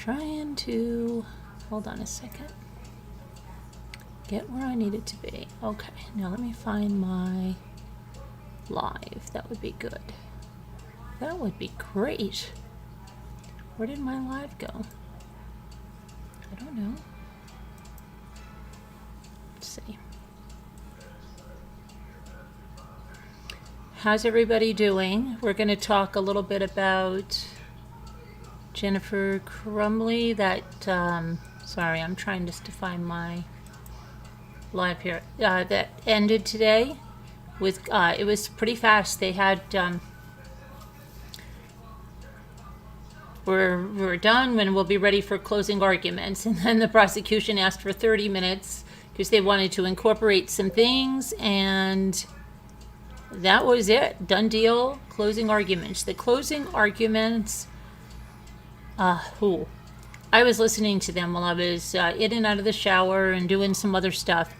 trying to, hold on a second, get where I need it to be. Okay, now let me find my live. That would be good. That would be great. Where did my live go? I don't know. Let's see. How's everybody doing? We're going to talk a little bit about Jennifer Crumbley, that, sorry, I'm trying just to find my live here, that ended today with, it was pretty fast. They had, we're done and we'll be ready for closing arguments. And then the prosecution asked for 30 minutes because they wanted to incorporate some things, and that was it. Done deal. Closing arguments. The closing arguments, I was listening to them while I was in and out of the shower and doing some other stuff.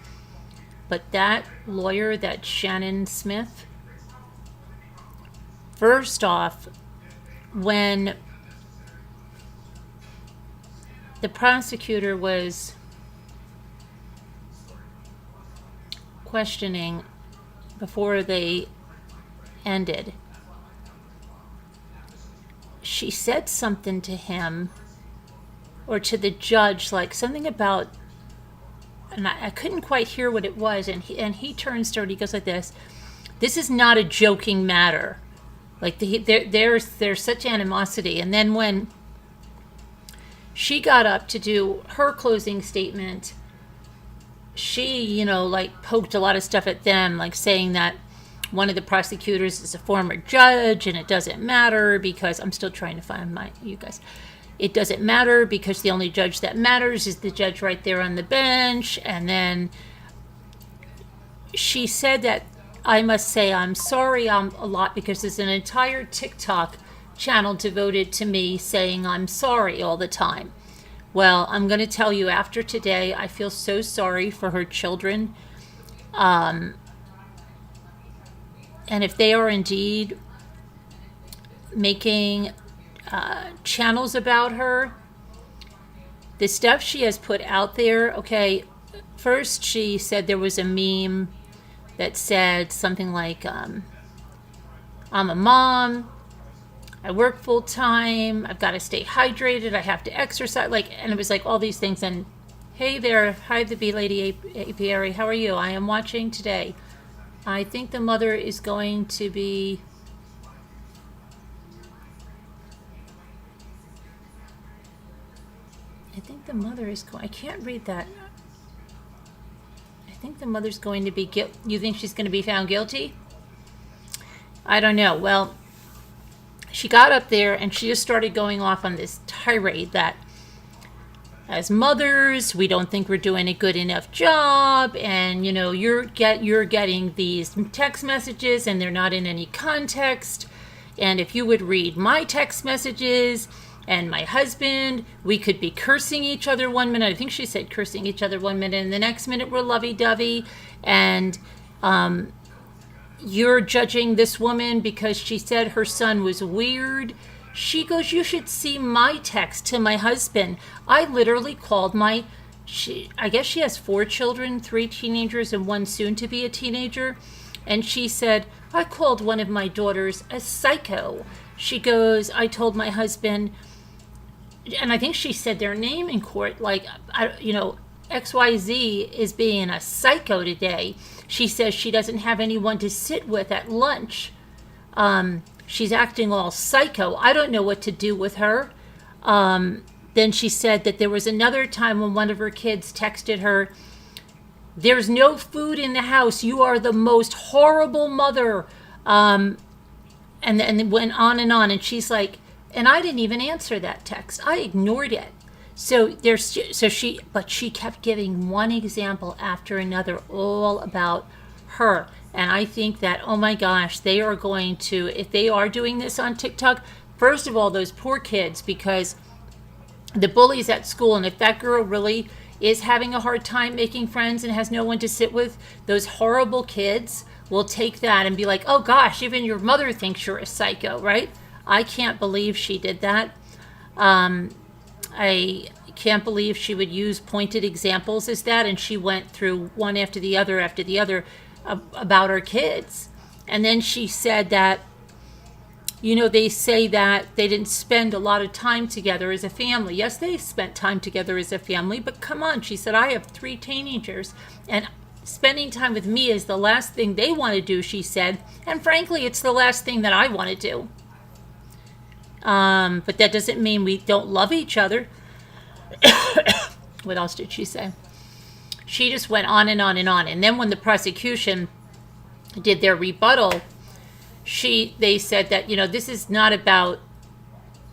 But that lawyer, that Shannon Smith, first off, when the prosecutor was questioning before they ended, she said something to him or to the judge, like something about, and I couldn't quite hear what it was, and he turns to her and he goes like this is not a joking matter. Like there's such animosity. And then when she got up to do her closing statement, she, like poked a lot of stuff at them, like saying that one of the prosecutors is a former judge, and it doesn't matter because, I'm still trying to find you guys. It doesn't matter because the only judge that matters is the judge right there on the bench. And then she said that I must say I'm sorry a lot because there's an entire TikTok channel devoted to me saying I'm sorry all the time. Well, I'm going to tell you, after today, I feel so sorry for her children. And if they are indeed making channels about her, the stuff she has put out there, okay, first she said there was a meme that said something like, I'm a mom, I work full time, I've got to stay hydrated, I have to exercise, and it was like all these things. And hey there, hi the bee lady apiary, how are you? I am watching today. I think the mother is going to be, I can't read that. I think the mother's going to be you think she's going to be found guilty? I don't know. Well, she got up there and she just started going off on this tirade that as mothers, we don't think we're doing a good enough job, and you're getting these text messages and they're not in any context, and if you would read my text messages and my husband, we could be cursing each other one minute. I think she said cursing each other one minute, and the next minute we're lovey-dovey, and you're judging this woman because she said her son was weird. She goes, you should see my text to my husband. I literally called I guess she has 4 children, 3 teenagers and 1 soon to be a teenager. And she said, I called one of my daughters a psycho. She goes, I told my husband, and I think she said their name in court, like, XYZ is being a psycho today. She says she doesn't have anyone to sit with at lunch. She's acting all psycho. I don't know what to do with her. Then she said that there was another time when one of her kids texted her, there's no food in the house. You are the most horrible mother. And it went on. And she's like, and I didn't even answer that text. I ignored it. But she kept giving one example after another, all about her. And I think that, oh my gosh, they are going to, if they are doing this on TikTok, first of all, those poor kids, because the bullies at school, and if that girl really is having a hard time making friends and has no one to sit with, those horrible kids will take that and be like, oh gosh, even your mother thinks you're a psycho, right? I can't believe she did that. I can't believe she would use pointed examples as that, and she went through one after the other about her kids. And then she said that, they say that they didn't spend a lot of time together as a family. Yes, they spent time together as a family, but come on, she said, I have 3 teenagers, and spending time with me is the last thing they want to do, she said, and frankly, it's the last thing that I want to do. But that doesn't mean we don't love each other. What else did she say? She just went on and on and on. And then when the prosecution did their rebuttal, they said that, this is not about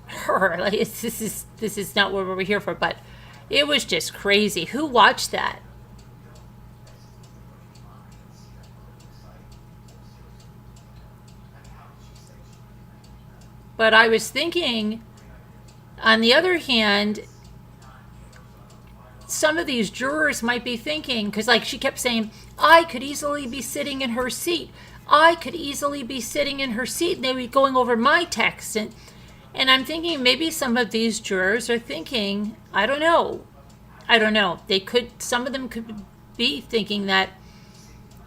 her. Like, this is not what we're here for. But it was just crazy. Who watched that? But I was thinking, on the other hand, some of these jurors might be thinking, because like she kept saying, I could easily be sitting in her seat. I could easily be sitting in her seat. And they were going over my text. And I'm thinking maybe some of these jurors are thinking, I don't know. Some of them could be thinking that,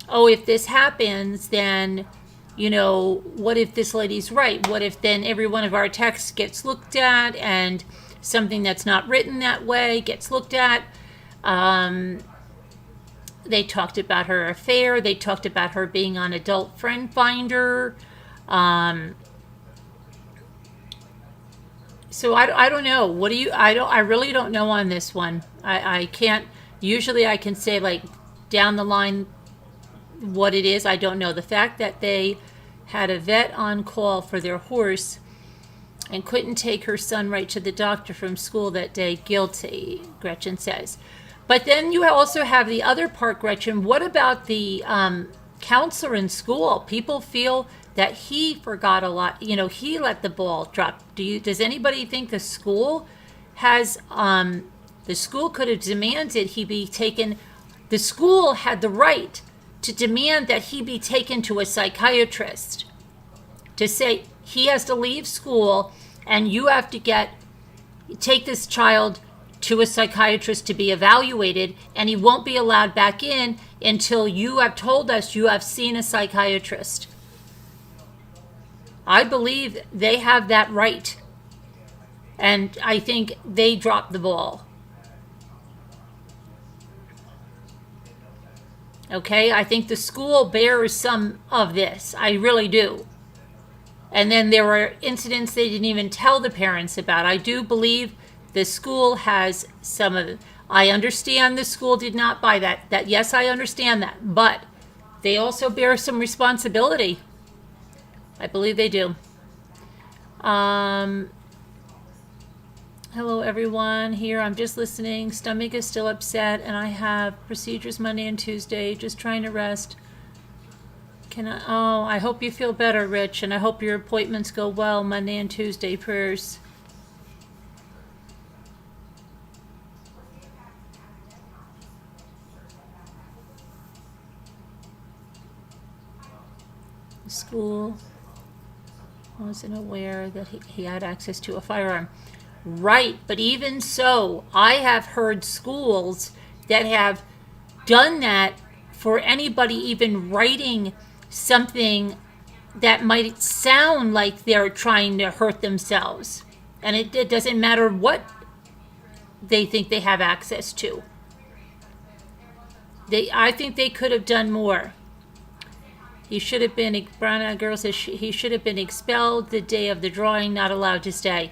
oh, if this happens, then, what if this lady's right? What if then every one of our texts gets looked at and something that's not written that way gets looked at? They talked about her affair. They talked about her being on Adult Friend Finder. So I don't know. What do you? I really don't know on this one. I can't. Usually I can say like down the line what it is. I don't know. The fact that they had a vet on call for their horse and couldn't take her son right to the doctor from school that day, guilty, Gretchen says. But then you also have the other part, Gretchen. What about the counselor in school? People feel that he forgot a lot. He let the ball drop. Does anybody think the school has, the school could have demanded he be taken, the school had the right to demand that he be taken to a psychiatrist, to say he has to leave school and you have to take this child to a psychiatrist to be evaluated, and he won't be allowed back in until you have told us you have seen a psychiatrist. I believe they have that right, and I think they dropped the ball. Okay, I think the school bears some of this. I really do. And then there were incidents they didn't even tell the parents about. I do believe the school has some of it. I understand the school did not buy that. Yes, I understand that. But they also bear some responsibility. I believe they do. Hello, everyone. Here, I'm just listening. Stomach is still upset, and I have procedures Monday and Tuesday. Just trying to rest. I hope you feel better, Rich, and I hope your appointments go well Monday and Tuesday. Prayers. The school wasn't aware that he had access to a firearm. Right, but even so, I have heard schools that have done that for anybody even writing something that might sound like they're trying to hurt themselves. And it doesn't matter what they think they have access to. I think they could have done more. He should have been, Brown Girl says he should have been expelled the day of the drawing, not allowed to stay.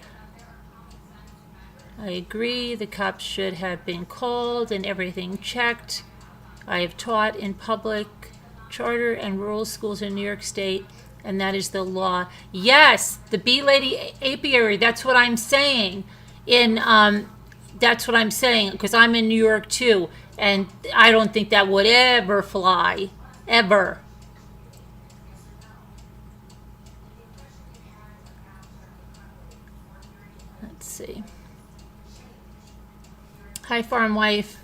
I agree, the cops should have been called and everything checked. I have taught in public, charter, and rural schools in New York State, and that is the law. Yes, the Bee Lady Apiary, that's what I'm saying. That's what I'm saying, because I'm in New York too, and I don't think that would ever fly, ever. Let's see. Hi, Farm Wife.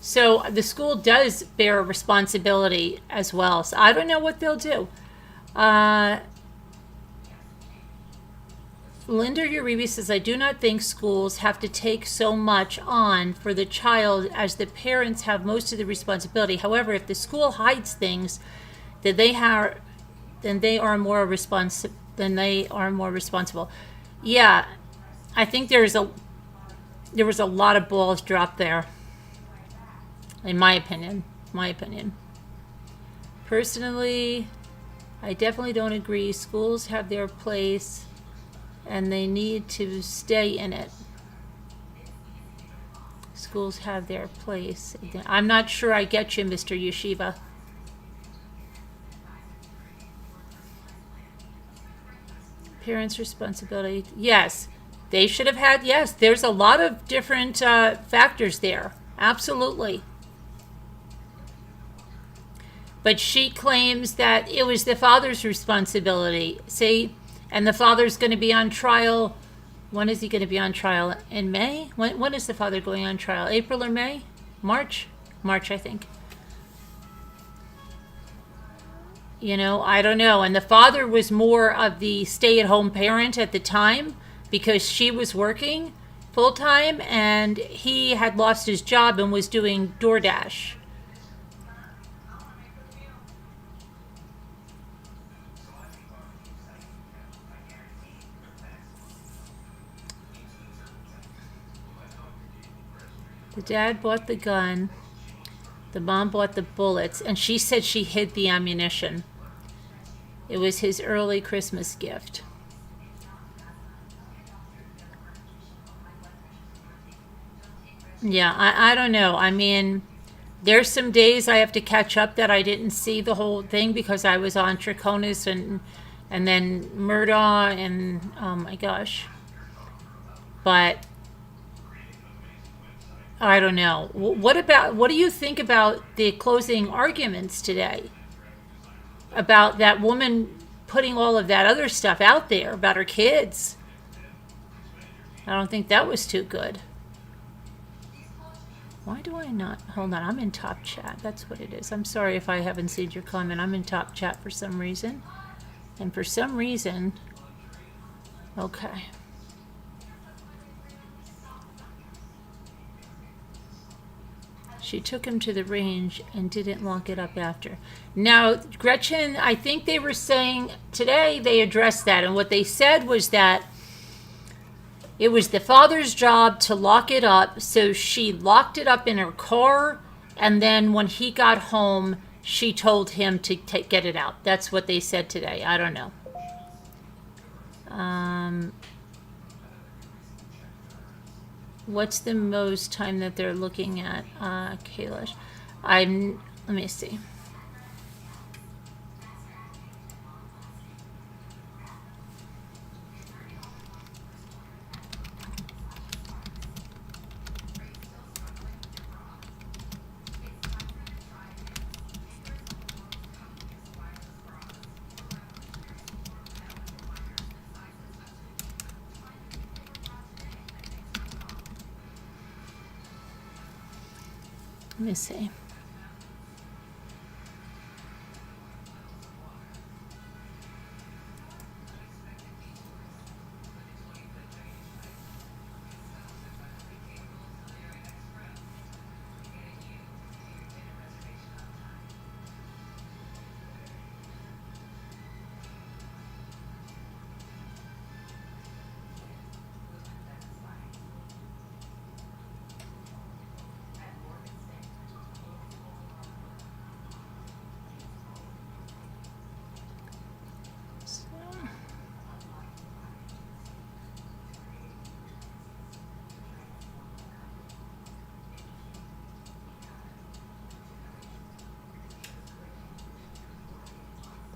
So the school does bear a responsibility as well. So I don't know what they'll do. Linda Uribe says, I do not think schools have to take so much on for the child as the parents have most of the responsibility. However, if the school hides things, then they are more responsible. Yeah, I think there was a lot of balls dropped there, in my opinion. Personally, I definitely don't agree. Schools have their place, and they need to stay in it. Schools have their place. I'm not sure I get you, Mr. Yeshiva. Parents' responsibility. Yes, they should have had, yes, there's a lot of different factors there. Absolutely. But she claims that it was the father's responsibility. See, and the father's going to be on trial. When is he going to be on trial? In May? When is the father going on trial? April or May? March? March, I think. You know, I don't know. And the father was more of the stay-at-home parent at the time because she was working full-time and he had lost his job and was doing DoorDash. The dad bought the gun, the mom bought the bullets, and she said she hid the ammunition. It was his early Christmas gift. Yeah, I don't know. I mean, there's some days I have to catch up that I didn't see the whole thing because I was on Troconis and then Murdaugh and oh my gosh. But I don't know. What do you think about the closing arguments today? About that woman putting all of that other stuff out there about her kids? I don't think that was too good. Why do I not? Hold on, I'm in top chat. That's what it is. I'm sorry if I haven't seen your comment. I'm in top chat for some reason. And for some reason, okay. She took him to the range and didn't lock it up after. Now, Gretchen, I think they were saying today they addressed that. And what they said was that it was the father's job to lock it up. So she locked it up in her car. And then when he got home, she told him to get it out. That's what they said today. I don't know. What's the most time that they're looking at, Kalish? Let me see. Let me see.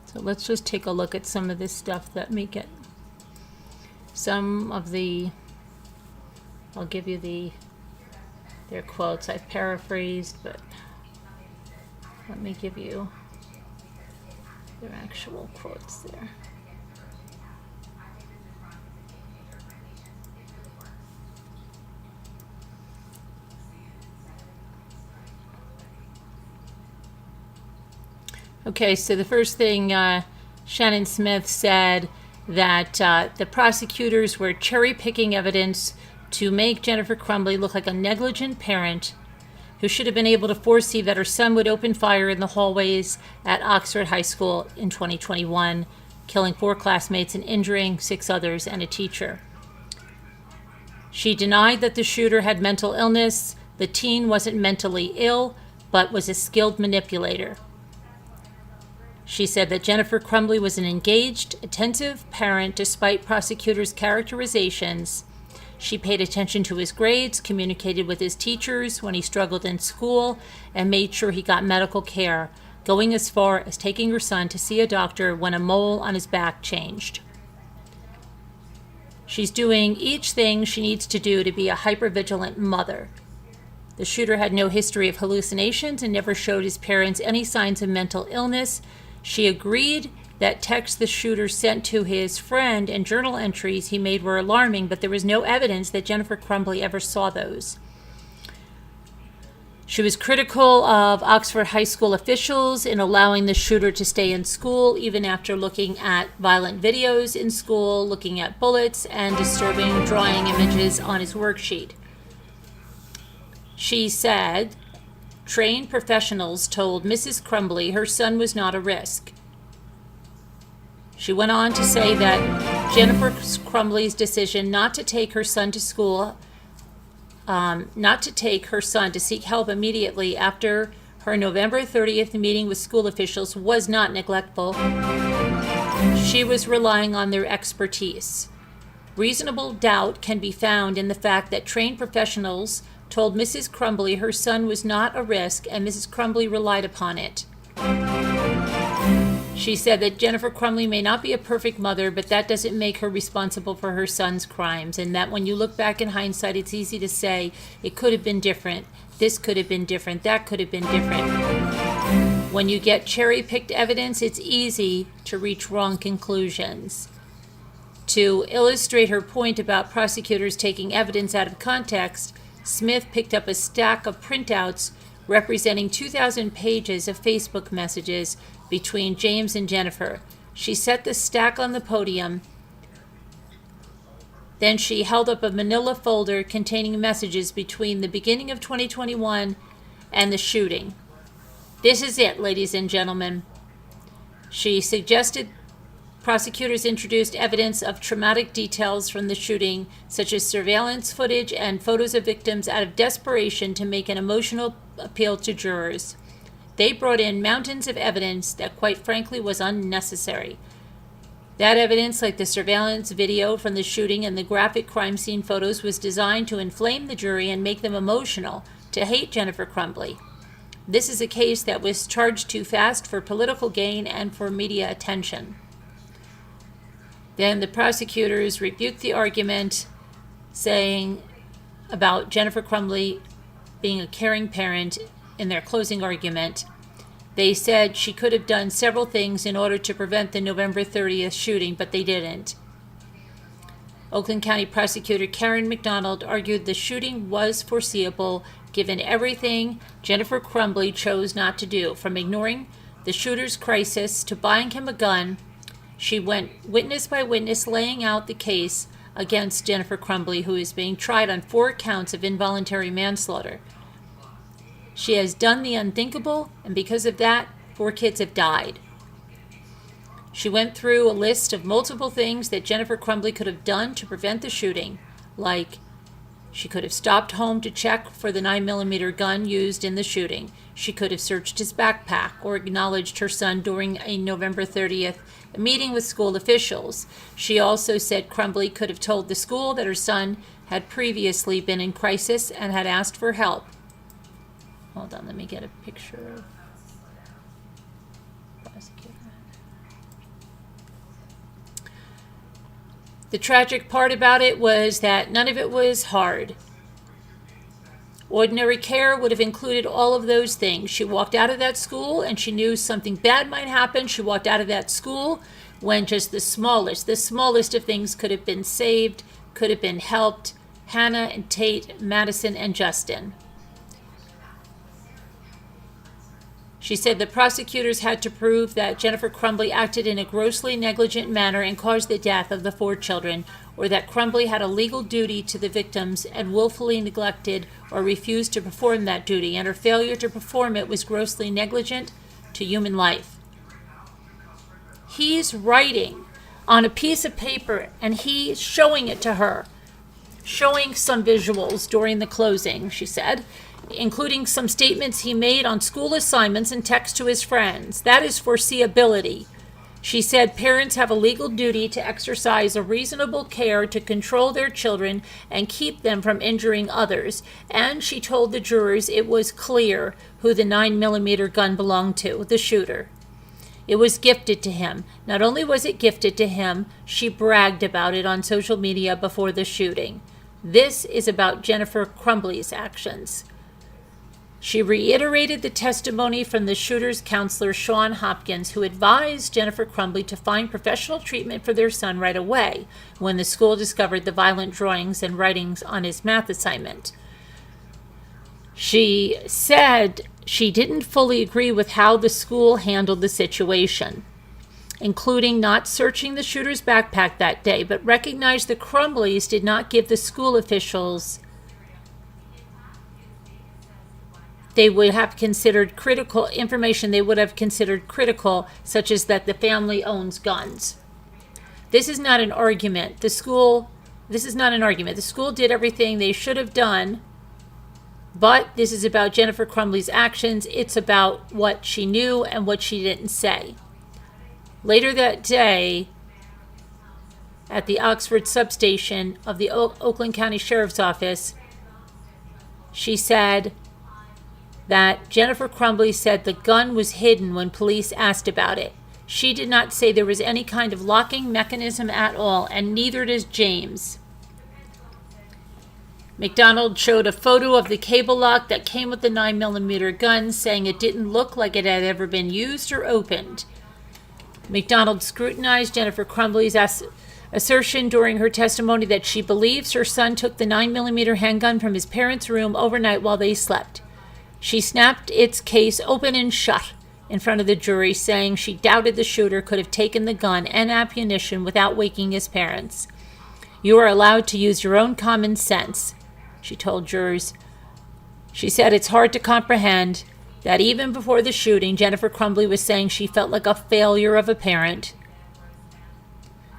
So let's just take a look at some of this stuff that make it. Some of the, I'll give you their quotes. I've paraphrased, but let me give you their actual quotes there. Okay, so the first thing Shannon Smith said that the prosecutors were cherry-picking evidence to make Jennifer Crumbley look like a negligent parent who should have been able to foresee that her son would open fire in the hallways at Oxford High School in 2021, killing 4 classmates and injuring 6 others and a teacher. She denied that the shooter had mental illness. The teen wasn't mentally ill, but was a skilled manipulator. She said that Jennifer Crumbley was an engaged, attentive parent despite prosecutors' characterizations. She paid attention to his grades, communicated with his teachers when he struggled in school, and made sure he got medical care, going as far as taking her son to see a doctor when a mole on his back changed. She's doing each thing she needs to do to be a hypervigilant mother. The shooter had no history of hallucinations and never showed his parents any signs of mental illness. She agreed that texts the shooter sent to his friend and journal entries he made were alarming, but there was no evidence that Jennifer Crumbley ever saw those. She was critical of Oxford High School officials in allowing the shooter to stay in school, even after looking at violent videos in school, looking at bullets, and disturbing drawing images on his worksheet. She said, trained professionals told Mrs. Crumbley her son was not a risk. She went on to say that Jennifer Crumbley's decision not to take her son to school, not to take her son to seek help immediately after her November 30th meeting with school officials was not neglectful. She was relying on their expertise. Reasonable doubt can be found in the fact that trained professionals told Mrs. Crumbley her son was not a risk, and Mrs. Crumbley relied upon it. She said that Jennifer Crumbley may not be a perfect mother, but that doesn't make her responsible for her son's crimes, and that when you look back in hindsight, it's easy to say it could have been different, this could have been different, that could have been different. When you get cherry-picked evidence, it's easy to reach wrong conclusions. To illustrate her point about prosecutors taking evidence out of context, Smith picked up a stack of printouts representing 2,000 pages of Facebook messages between James and Jennifer. She set the stack on the podium. Then she held up a manila folder containing messages between the beginning of 2021 and the shooting. This is it, ladies and gentlemen. She suggested prosecutors introduced evidence of traumatic details from the shooting, such as surveillance footage and photos of victims, out of desperation to make an emotional appeal to jurors. They brought in mountains of evidence that, quite frankly, was unnecessary. That evidence, like the surveillance video from the shooting and the graphic crime scene photos, was designed to inflame the jury and make them emotional, to hate Jennifer Crumbley. This is a case that was charged too fast for political gain and for media attention. Then the prosecutors rebuked the argument, saying about Jennifer Crumbley being a caring parent in their closing argument. They said she could have done several things in order to prevent the November 30th shooting, but they didn't. Oakland County Prosecutor Karen McDonald argued the shooting was foreseeable given everything Jennifer Crumbley chose not to do, from ignoring the shooter's crisis to buying him a gun. She went witness by witness, laying out the case against Jennifer Crumbley, who is being tried on 4 counts of involuntary manslaughter. She has done the unthinkable, and because of that, 4 kids have died. She went through a list of multiple things that Jennifer Crumbley could have done to prevent the shooting, like she could have stopped home to check for the 9mm gun used in the shooting. She could have searched his backpack or acknowledged her son during a November 30th meeting with school officials. She also said Crumbley could have told the school that her son had previously been in crisis and had asked for help. Hold on, let me get a picture of prosecutor. The tragic part about it was that none of it was hard. Ordinary care would have included all of those things. She walked out of that school and she knew something bad might happen. She walked out of that school when just the smallest of things could have been saved, could have been helped. Hannah and Tate, Madison and Justin. She said the prosecutors had to prove that Jennifer Crumbley acted in a grossly negligent manner and caused the death of the 4 children, or that Crumbley had a legal duty to the victims and willfully neglected or refused to perform that duty, and her failure to perform it was grossly negligent to human life. He's writing on a piece of paper, and he's showing it to her, showing some visuals during the closing, she said, including some statements he made on school assignments and texts to his friends. That is foreseeability. She said parents have a legal duty to exercise a reasonable care to control their children and keep them from injuring others. And she told the jurors it was clear who the 9mm gun belonged to, the shooter. It was gifted to him. Not only was it gifted to him, she bragged about it on social media before the shooting. This is about Jennifer Crumbley's actions. She reiterated the testimony from the shooter's counselor, Sean Hopkins, who advised Jennifer Crumbley to find professional treatment for their son right away when the school discovered the violent drawings and writings on his math assignment. She said she didn't fully agree with how the school handled the situation, including not searching the shooter's backpack that day, but recognized the Crumbleys did not give the school officials they would have considered critical information they would have considered critical, such as that the family owns guns. This is not an argument. This is not an argument. The school did everything they should have done, but this is about Jennifer Crumbley's actions. It's about what she knew and what she didn't say. Later that day, at the Oxford substation of the Oakland County Sheriff's Office, she said that Jennifer Crumbley said the gun was hidden when police asked about it. She did not say there was any kind of locking mechanism at all, and neither does James. McDonald showed a photo of the cable lock that came with the 9mm gun, saying it didn't look like it had ever been used or opened. McDonald scrutinized Jennifer Crumbley's assertion during her testimony that she believes her son took the 9mm handgun from his parents' room overnight while they slept. She snapped its case open and shut in front of the jury, saying she doubted the shooter could have taken the gun and ammunition without waking his parents. "You are allowed to use your own common sense," she told jurors. She said it's hard to comprehend that even before the shooting, Jennifer Crumbley was saying she felt like a failure of a parent.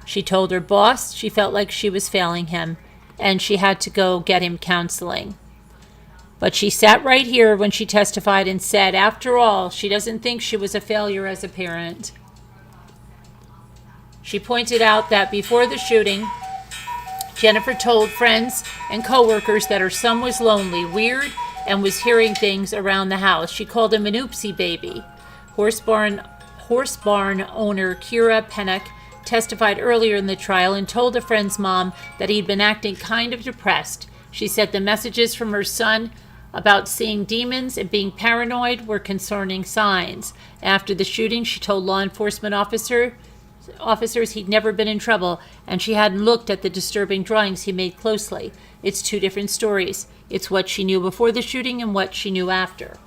She told her boss she felt like she was failing him and she had to go get him counseling. But she sat right here when she testified and said, after all, she doesn't think she was a failure as a parent. She pointed out that before the shooting, Jennifer told friends and coworkers that her son was lonely, weird, and was hearing things around the house. She called him an oopsie baby. Horse barn owner Kira Pennock testified earlier in the trial and told a friend's mom that he'd been acting kind of depressed. She said the messages from her son about seeing demons and being paranoid were concerning signs. After the shooting, she told law enforcement officers he'd never been in trouble, and she hadn't looked at the disturbing drawings he made closely. It's 2 different stories. It's what she knew before the shooting and what she knew after.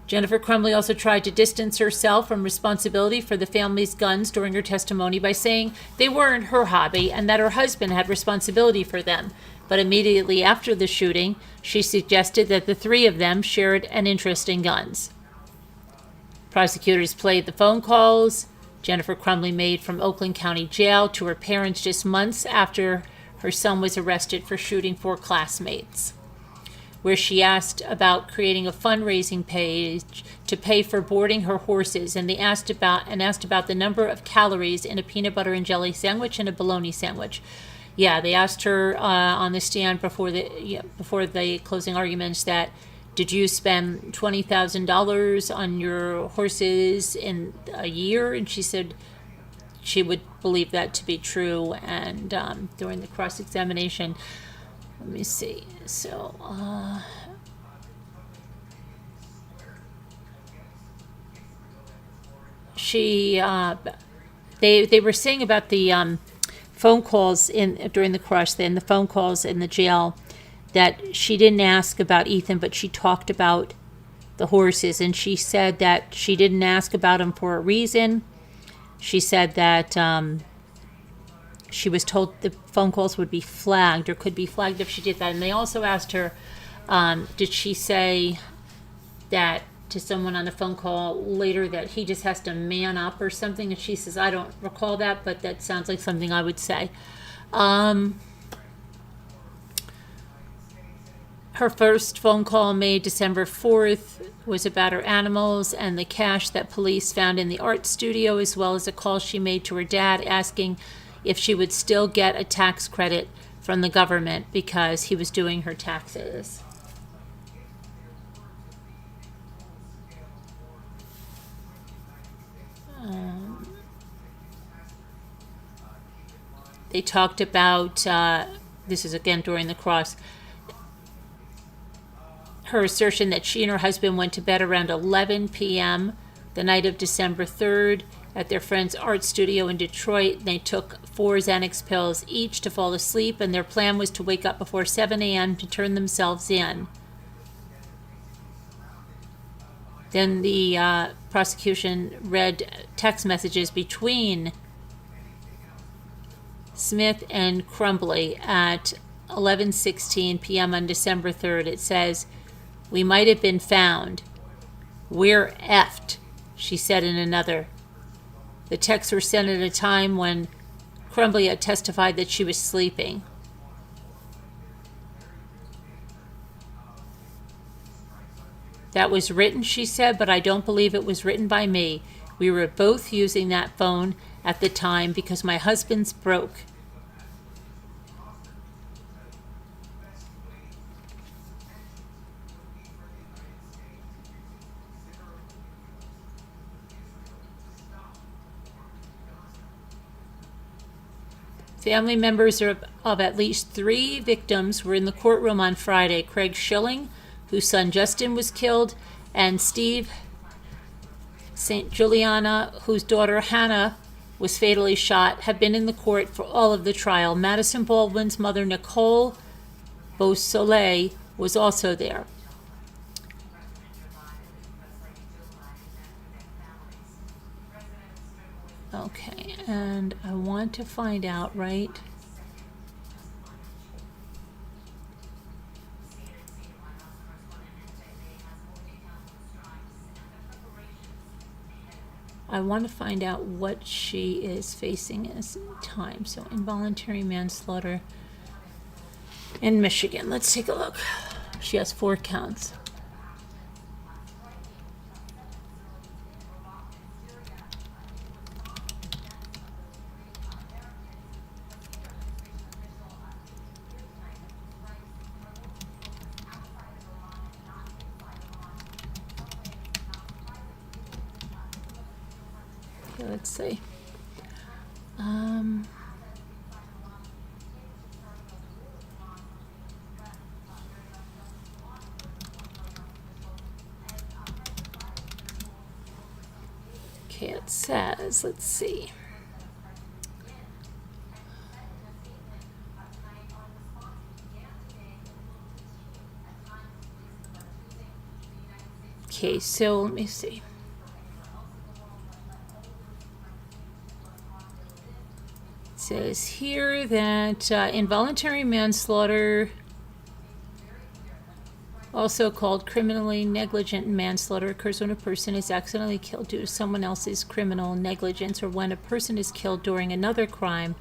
Jennifer Crumbley also tried to distance herself from responsibility for the family's guns during her testimony by saying they weren't her hobby and that her husband had responsibility for them. But immediately after the shooting, she suggested that the 3 of them shared an interest in guns. Prosecutors played the phone calls Jennifer Crumbley made from Oakland County Jail to her parents just months after her son was arrested for shooting 4 classmates, where she asked about creating a fundraising page to pay for boarding her horses, and asked about the number of calories in a peanut butter and jelly sandwich and a bologna sandwich. Yeah, they asked her on the stand before the closing arguments that, did you spend $20,000 on your horses in a year? And she said she would believe that to be true. And during the cross-examination, let me see. So, they were saying about the phone calls during the cross, then the phone calls in the jail, that she didn't ask about Ethan, but she talked about the horses, and she said that she didn't ask about them for a reason. She said that she was told the phone calls would be flagged or could be flagged if she did that. And they also asked her, did she say that to someone on the phone call later that he just has to man up or something? And she says, I don't recall that, but that sounds like something I would say. Her first phone call made December 4th was about her animals and the cash that police found in the art studio, as well as a call she made to her dad asking if she would still get a tax credit from the government because he was doing her taxes. They talked about, this is again during the cross, her assertion that she and her husband went to bed around 11 p.m. the night of December 3rd at their friend's art studio in Detroit. They took 4 Xanax pills each to fall asleep, and their plan was to wake up before 7 a.m. to turn themselves in. Then the prosecution read text messages between Smith and Crumbley at 11:16 p.m. on December 3rd. It says, "We might have been found. We're effed," she said in another. The texts were sent at a time when Crumbley had testified that she was sleeping. "That was written," she said, "but I don't believe it was written by me. We were both using that phone at the time because my husband's broke." Family members of at least 3 victims were in the courtroom on Friday. Craig Schilling, whose son Justin was killed, and Steve St. Juliana, whose daughter Hannah was fatally shot, have been in the court for all of the trial. Madison Baldwin's mother, Nicole Beausoleil, was also there. Okay, and I want to find out, right? I want to find out what she is facing as time. So involuntary manslaughter in Michigan. Let's take a look. She has 4 counts. Okay, let's see. Okay, it says, let's see. Okay, so let me see. It says here that involuntary manslaughter, also called criminally negligent manslaughter, occurs when a person is accidentally killed due to someone else's criminal negligence, or when a person is killed during another crime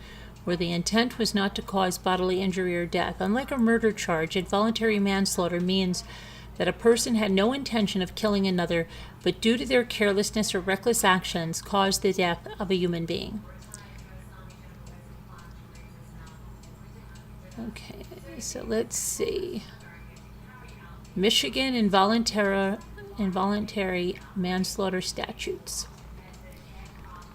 where the intent was not to cause bodily injury or death. Unlike a murder charge, involuntary manslaughter means that a person had no intention of killing another, but due to their carelessness or reckless actions caused the death of a human being. Okay, so let's see. Michigan involuntary manslaughter statutes.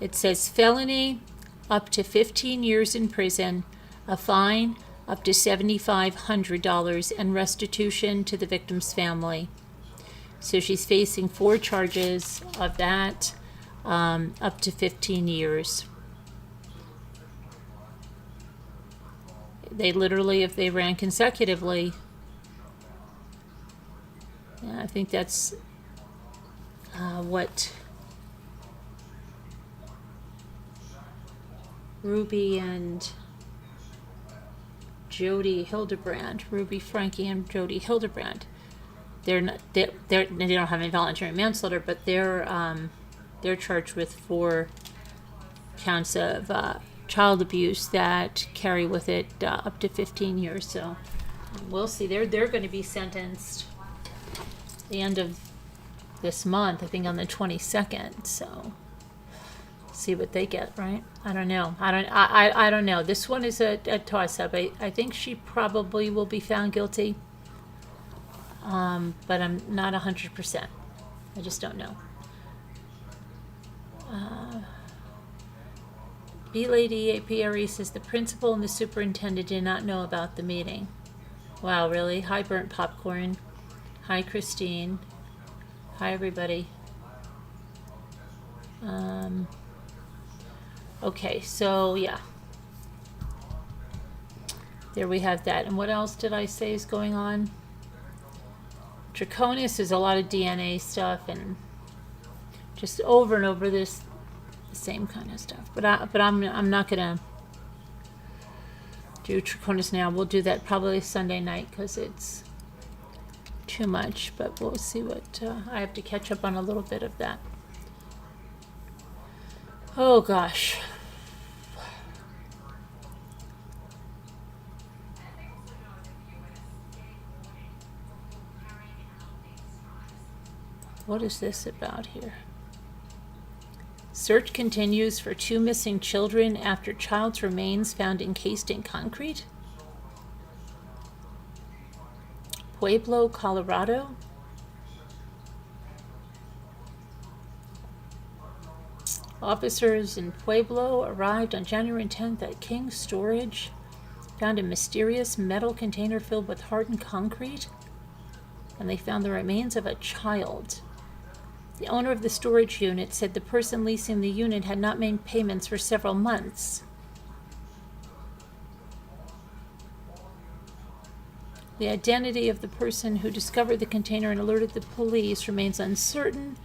It says felony, up to 15 years in prison, a fine up to $7,500, and restitution to the victim's family. So she's facing 4 charges of that, up to 15 years. They literally, if they ran consecutively, yeah, I think that's what Ruby and Jody Hildebrand, Ruby Frankie and Jody Hildebrand, they don't have involuntary manslaughter, but they're charged with 4 counts of child abuse that carry with it up to 15 years. So we'll see. They're going to be sentenced the end of this month, I think on the 22nd. So see what they get, right? I don't know. I don't know. This one is a toss-up. I think she probably will be found guilty, but I'm not 100%. I just don't know. B-Lady APRE says the principal and the superintendent did not know about the meeting. Wow, really? Hi, Burnt Popcorn. Hi, Christine. Hi, everybody. Okay, so yeah. There we have that. And what else did I say is going on? Troconis is a lot of DNA stuff and just over and over this same kind of stuff. But I'm not gonna do Troconis now. We'll do that probably Sunday night because it's too much. But we'll see what I have to catch up on a little bit of that. Oh gosh. What is this about here? Search continues for 2 missing children after child's remains found encased in concrete. Pueblo, Colorado. Officers in Pueblo arrived on January 10th at King Storage, found a mysterious metal container filled with hardened concrete, and they found the remains of a child. The owner of the storage unit said the person leasing the unit had not made payments for several months. The identity of the person who discovered the container and alerted the police remains uncertain.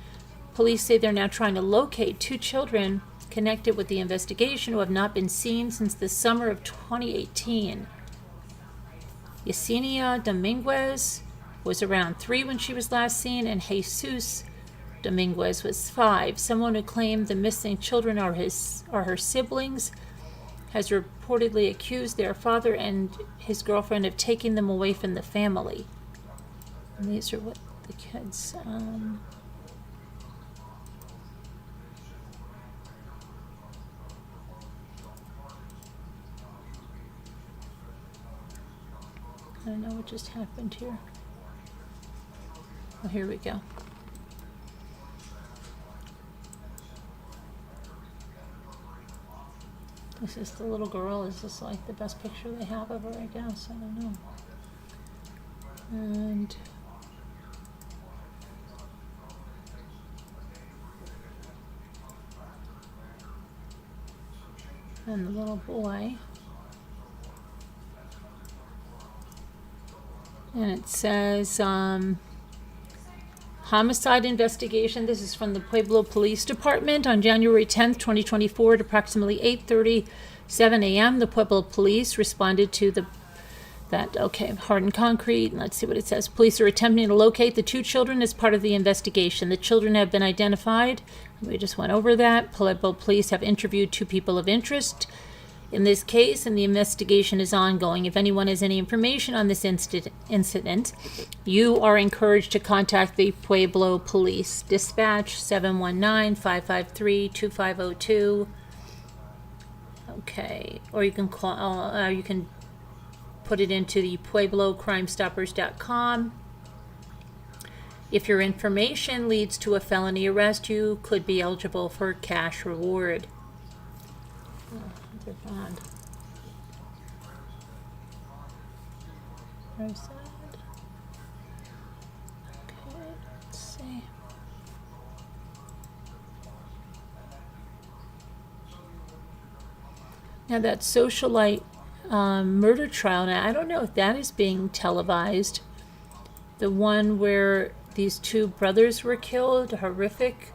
Police say they're now trying to locate 2 children connected with the investigation who have not been seen since the summer of 2018. Yesenia Dominguez was around 3 when she was last seen, and Jesus Dominguez was 5. Someone who claimed the missing children are her siblings has reportedly accused their father and his girlfriend of taking them away from the family. And these are what the kids. I don't know what just happened here. Oh, here we go. This is the little girl. Is this like the best picture they have of her? I guess. I don't know. And the little boy. And it says, homicide investigation. This is from the Pueblo Police Department. On January 10th, 2024, at approximately 8:37 a.m., the Pueblo Police responded to hardened concrete. Let's see what it says. Police are attempting to locate the 2 children as part of the investigation. The children have been identified. We just went over that. Pueblo Police have interviewed 2 people of interest in this case, and the investigation is ongoing. If anyone has any information on this incident, you are encouraged to contact the Pueblo Police. Dispatch 719-553-2502. Okay, or you can call. You can put it into the PuebloCrimeStoppers.com. If your information leads to a felony arrest, you could be eligible for cash reward. They're bad. Very sad. Okay, let's see. Now that socialite murder trial, now I don't know if that is being televised. The one where these two brothers were killed. Horrific.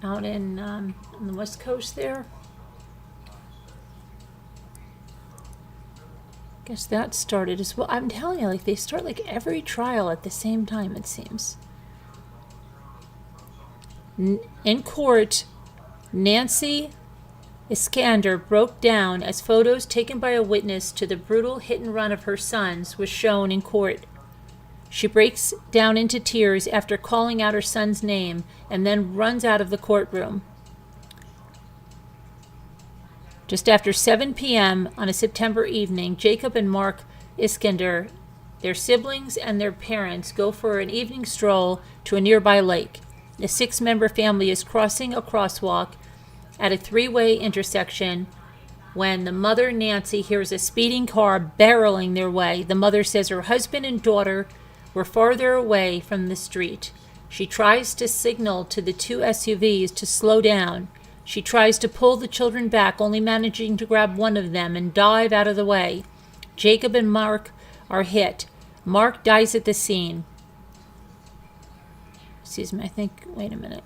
Out in on the West Coast there. Guess that started as well. I'm telling you, like, they start like every trial at the same time, it seems. In court, Nancy Iskander broke down as photos taken by a witness to the brutal hit and run of her sons was shown in court. She breaks down into tears after calling out her son's name and then runs out of the courtroom. Just after 7 p.m. on a September evening, Jacob and Mark Iskander, their siblings and their parents, go for an evening stroll to a nearby lake. The 6-member family is crossing a crosswalk at a 3-way intersection when the mother, Nancy, hears a speeding car barreling their way. The mother says her husband and daughter were farther away from the street. She tries to signal to the 2 SUVs to slow down. She tries to pull the children back, only managing to grab one of them and dive out of the way. Jacob and Mark are hit. Mark dies at the scene. Excuse me, wait a minute.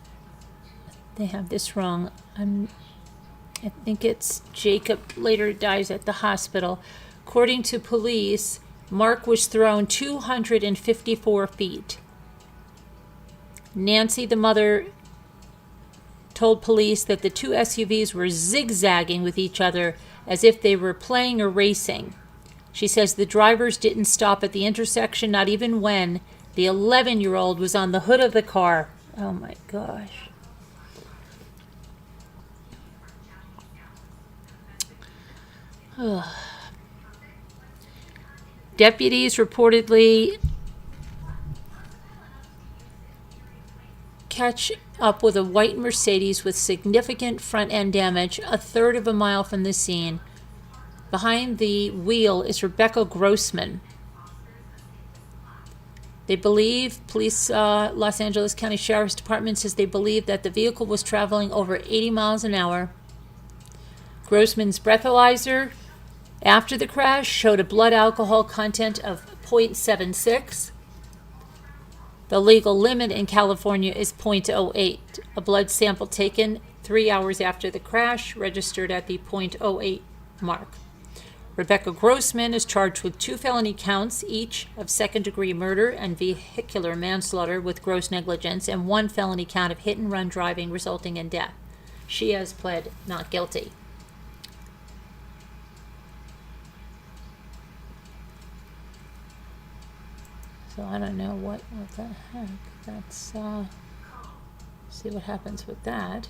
They have this wrong. I think it's Jacob later dies at the hospital. According to police, Mark was thrown 254 feet. Nancy, the mother, told police that the 2 SUVs were zigzagging with each other as if they were playing or racing. She says the drivers didn't stop at the intersection, not even when the 11-year-old was on the hood of the car. Oh my gosh. Ugh. Deputies reportedly catch up with a white Mercedes with significant front end damage a third of a mile from the scene. Behind the wheel is Rebecca Grossman. They believe, Los Angeles County Sheriff's Department says they believe that the vehicle was traveling over 80 miles an hour. Grossman's breathalyzer after the crash showed a blood alcohol content of 0.76. The legal limit in California is 0.08. A blood sample taken 3 hours after the crash registered at the 0.08 mark. Rebecca Grossman is charged with 2 felony counts, each of second-degree murder and vehicular manslaughter with gross negligence, and 1 felony count of hit-and-run driving resulting in death. She has pled not guilty. So I don't know what the heck. That's, see what happens with that.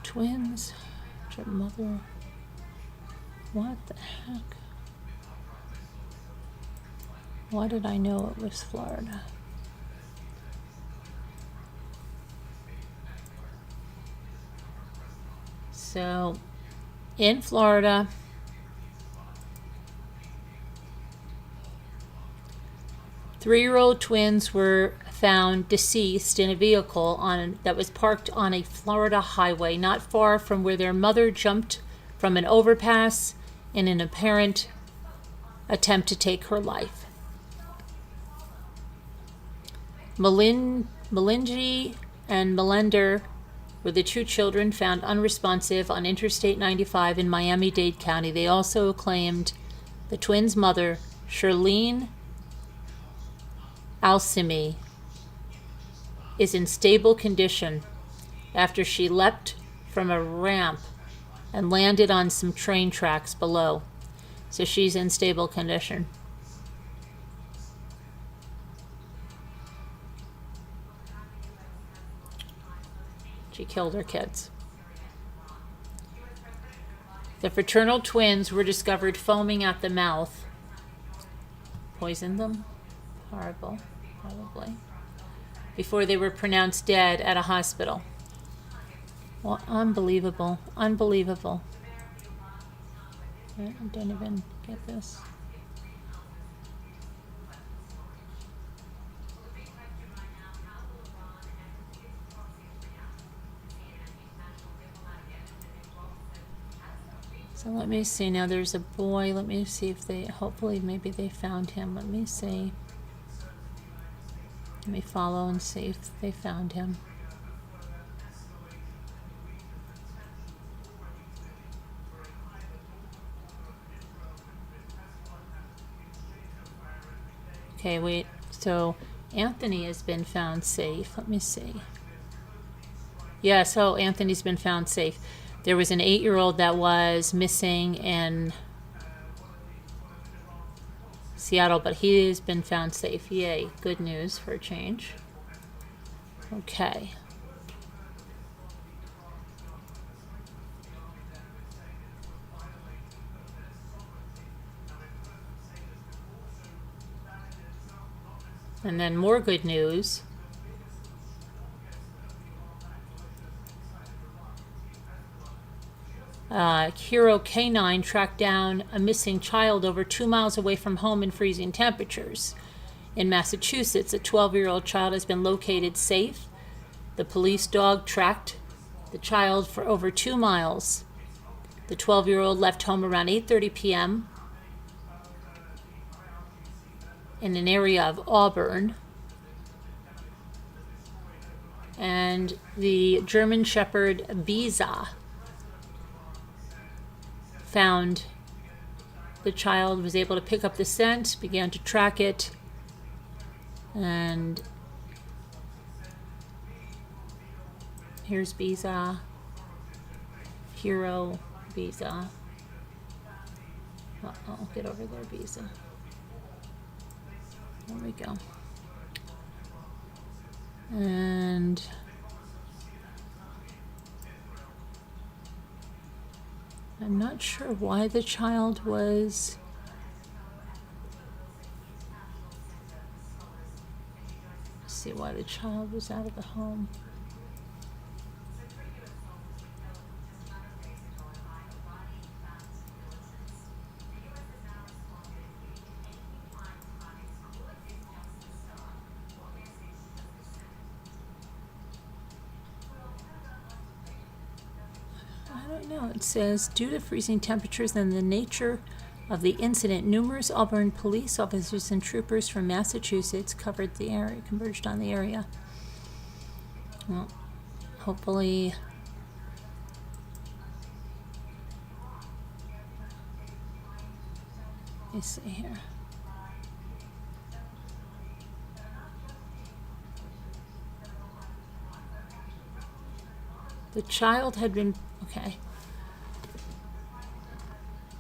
Twins, your mother, what the heck? Why did I know it was Florida? So, in Florida, three-year-old twins were found deceased in a vehicle that was parked on a Florida highway not far from where their mother jumped from an overpass in an apparent attempt to take her life. Malinji and Melender were the 2 children found unresponsive on Interstate 95 in Miami-Dade County. They also claimed the twins' mother, Shirlene Alsimi, is in stable condition after she leapt from a ramp and landed on some train tracks below. So she's in stable condition. She killed her kids. The fraternal twins were discovered foaming at the mouth. Poisoned them? Horrible, probably. Before they were pronounced dead at a hospital. Well, unbelievable. Unbelievable. I don't even get this. So let me see. Now there's a boy. Let me see if they, hopefully maybe they found him. Let me see. Let me follow and see if they found him. Okay, wait. So Anthony has been found safe. Let me see. Yeah, so Anthony's been found safe. There was an 8-year-old that was missing in Seattle, but he has been found safe. Yay, good news for a change. Okay. And then more good news. Hero K9 tracked down a missing child over 2 miles away from home in freezing temperatures. In Massachusetts, a 12-year-old child has been located safe. The police dog tracked the child for over 2 miles. The 12-year-old left home around 8:30 p.m. in an area of Auburn. And the German Shepherd Biza found the child, was able to pick up the scent, began to track it, and here's Biza, Hero Biza. Uh-oh, get over there, Biza. There we go. And I'm not sure why the child was see why the child was out of the home. No, it says, due to freezing temperatures and the nature of the incident, numerous Auburn police officers and troopers from Massachusetts covered the area, converged on the area. Well, hopefully let me see here. The child had been, okay.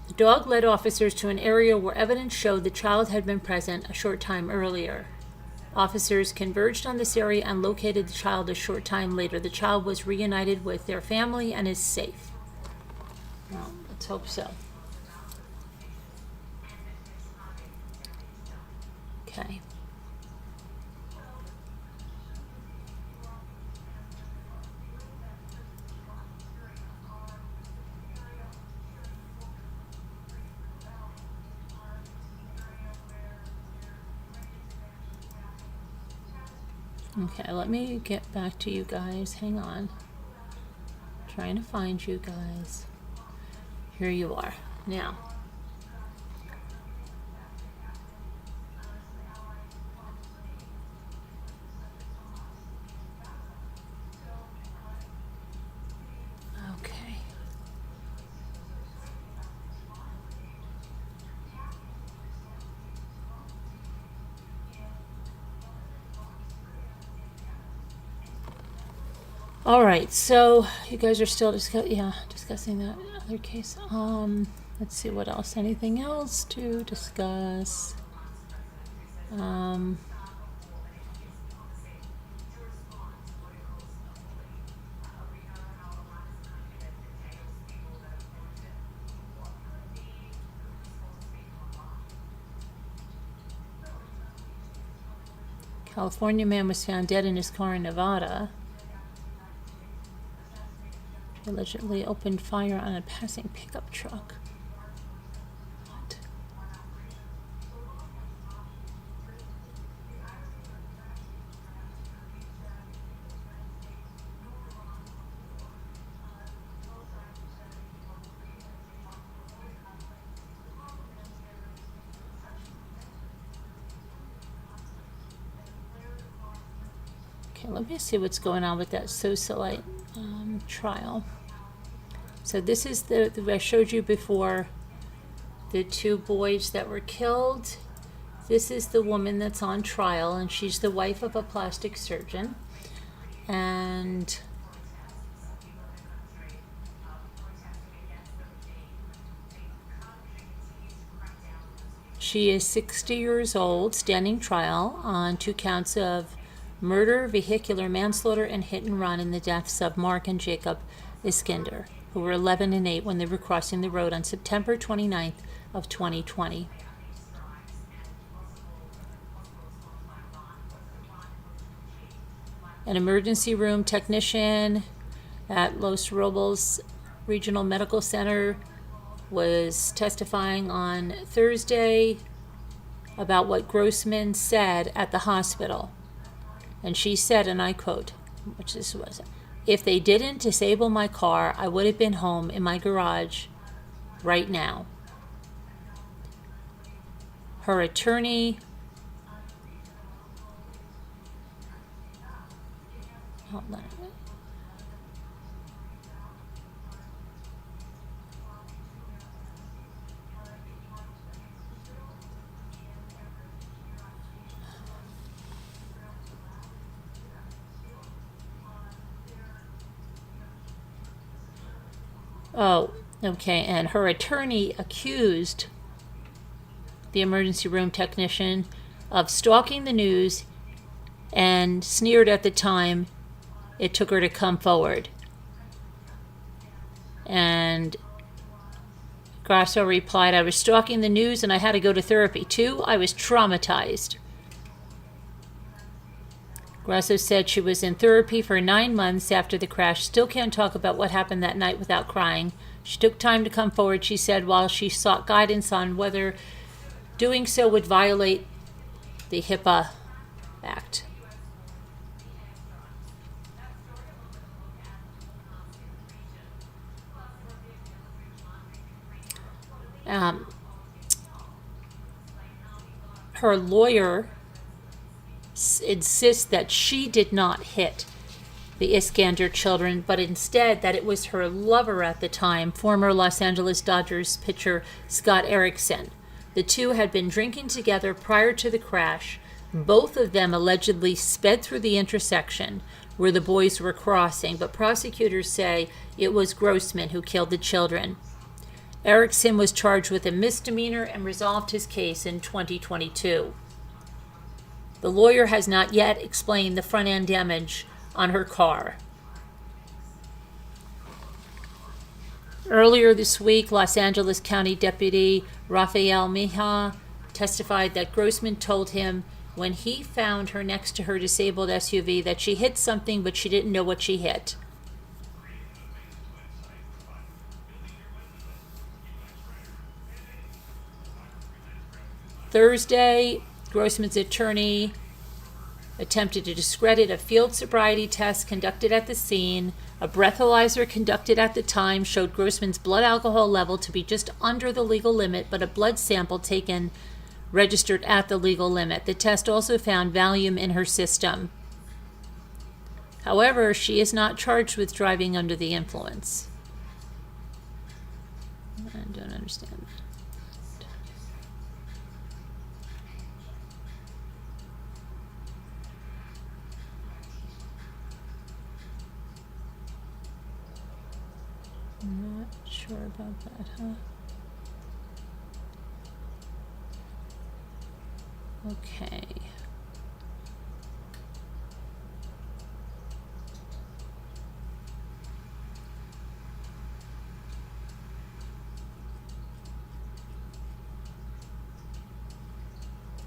The dog led officers to an area where evidence showed the child had been present a short time earlier. Officers converged on this area and located the child a short time later. The child was reunited with their family and is safe. Well, let's hope so. Okay. Okay, let me get back to you guys. Hang on. Trying to find you guys. Here you are. Now. Okay. All right, so you guys are still discussing that other case. Let's see what else. Anything else to discuss? California man was found dead in his car in Nevada. allegedly opened fire on a passing pickup truck. What? Okay, let me see what's going on with that socialite trial. So this is the I showed you before, the two boys that were killed. This is the woman that's on trial, and she's the wife of a plastic surgeon. And she is 60 years old, standing trial on 2 counts of murder, vehicular manslaughter, and hit and run in the deaths of Mark and Jacob Iskender, who were 11 and 8 when they were crossing the road on September 29th of 2020. An emergency room technician at Los Robles Regional Medical Center was testifying on Thursday about what Grossman said at the hospital. And she said, and I quote, which this was, "If they didn't disable my car, I would have been home in my garage right now." Her attorney, hold on. Oh, okay. And her attorney accused the emergency room technician of stalking the news and sneered at the time it took her to come forward. And Grasso replied, "I was stalking the news and I had to go to therapy too. I was traumatized." Grasso said she was in therapy for 9 months after the crash, still can't talk about what happened that night without crying. She took time to come forward, she said, while she sought guidance on whether doing so would violate the HIPAA Act. Her lawyer insists that she did not hit the Iskander children, but instead that it was her lover at the time, former Los Angeles Dodgers pitcher Scott Erickson. The two had been drinking together prior to the crash. Both of them allegedly sped through the intersection where the boys were crossing, but prosecutors say it was Grossman who killed the children. Erickson was charged with a misdemeanor and resolved his case in 2022. The lawyer has not yet explained the front-end damage on her car. Earlier this week, Los Angeles County Deputy Rafael Mejia testified that Grossman told him when he found her next to her disabled SUV that she hit something, but she didn't know what she hit. Thursday, Grossman's attorney attempted to discredit a field sobriety test conducted at the scene. A breathalyzer conducted at the time showed Grossman's blood alcohol level to be just under the legal limit, but a blood sample taken registered at the legal limit. The test also found Valium in her system. However, she is not charged with driving under the influence. I don't understand that. I'm not sure about that, huh? Okay.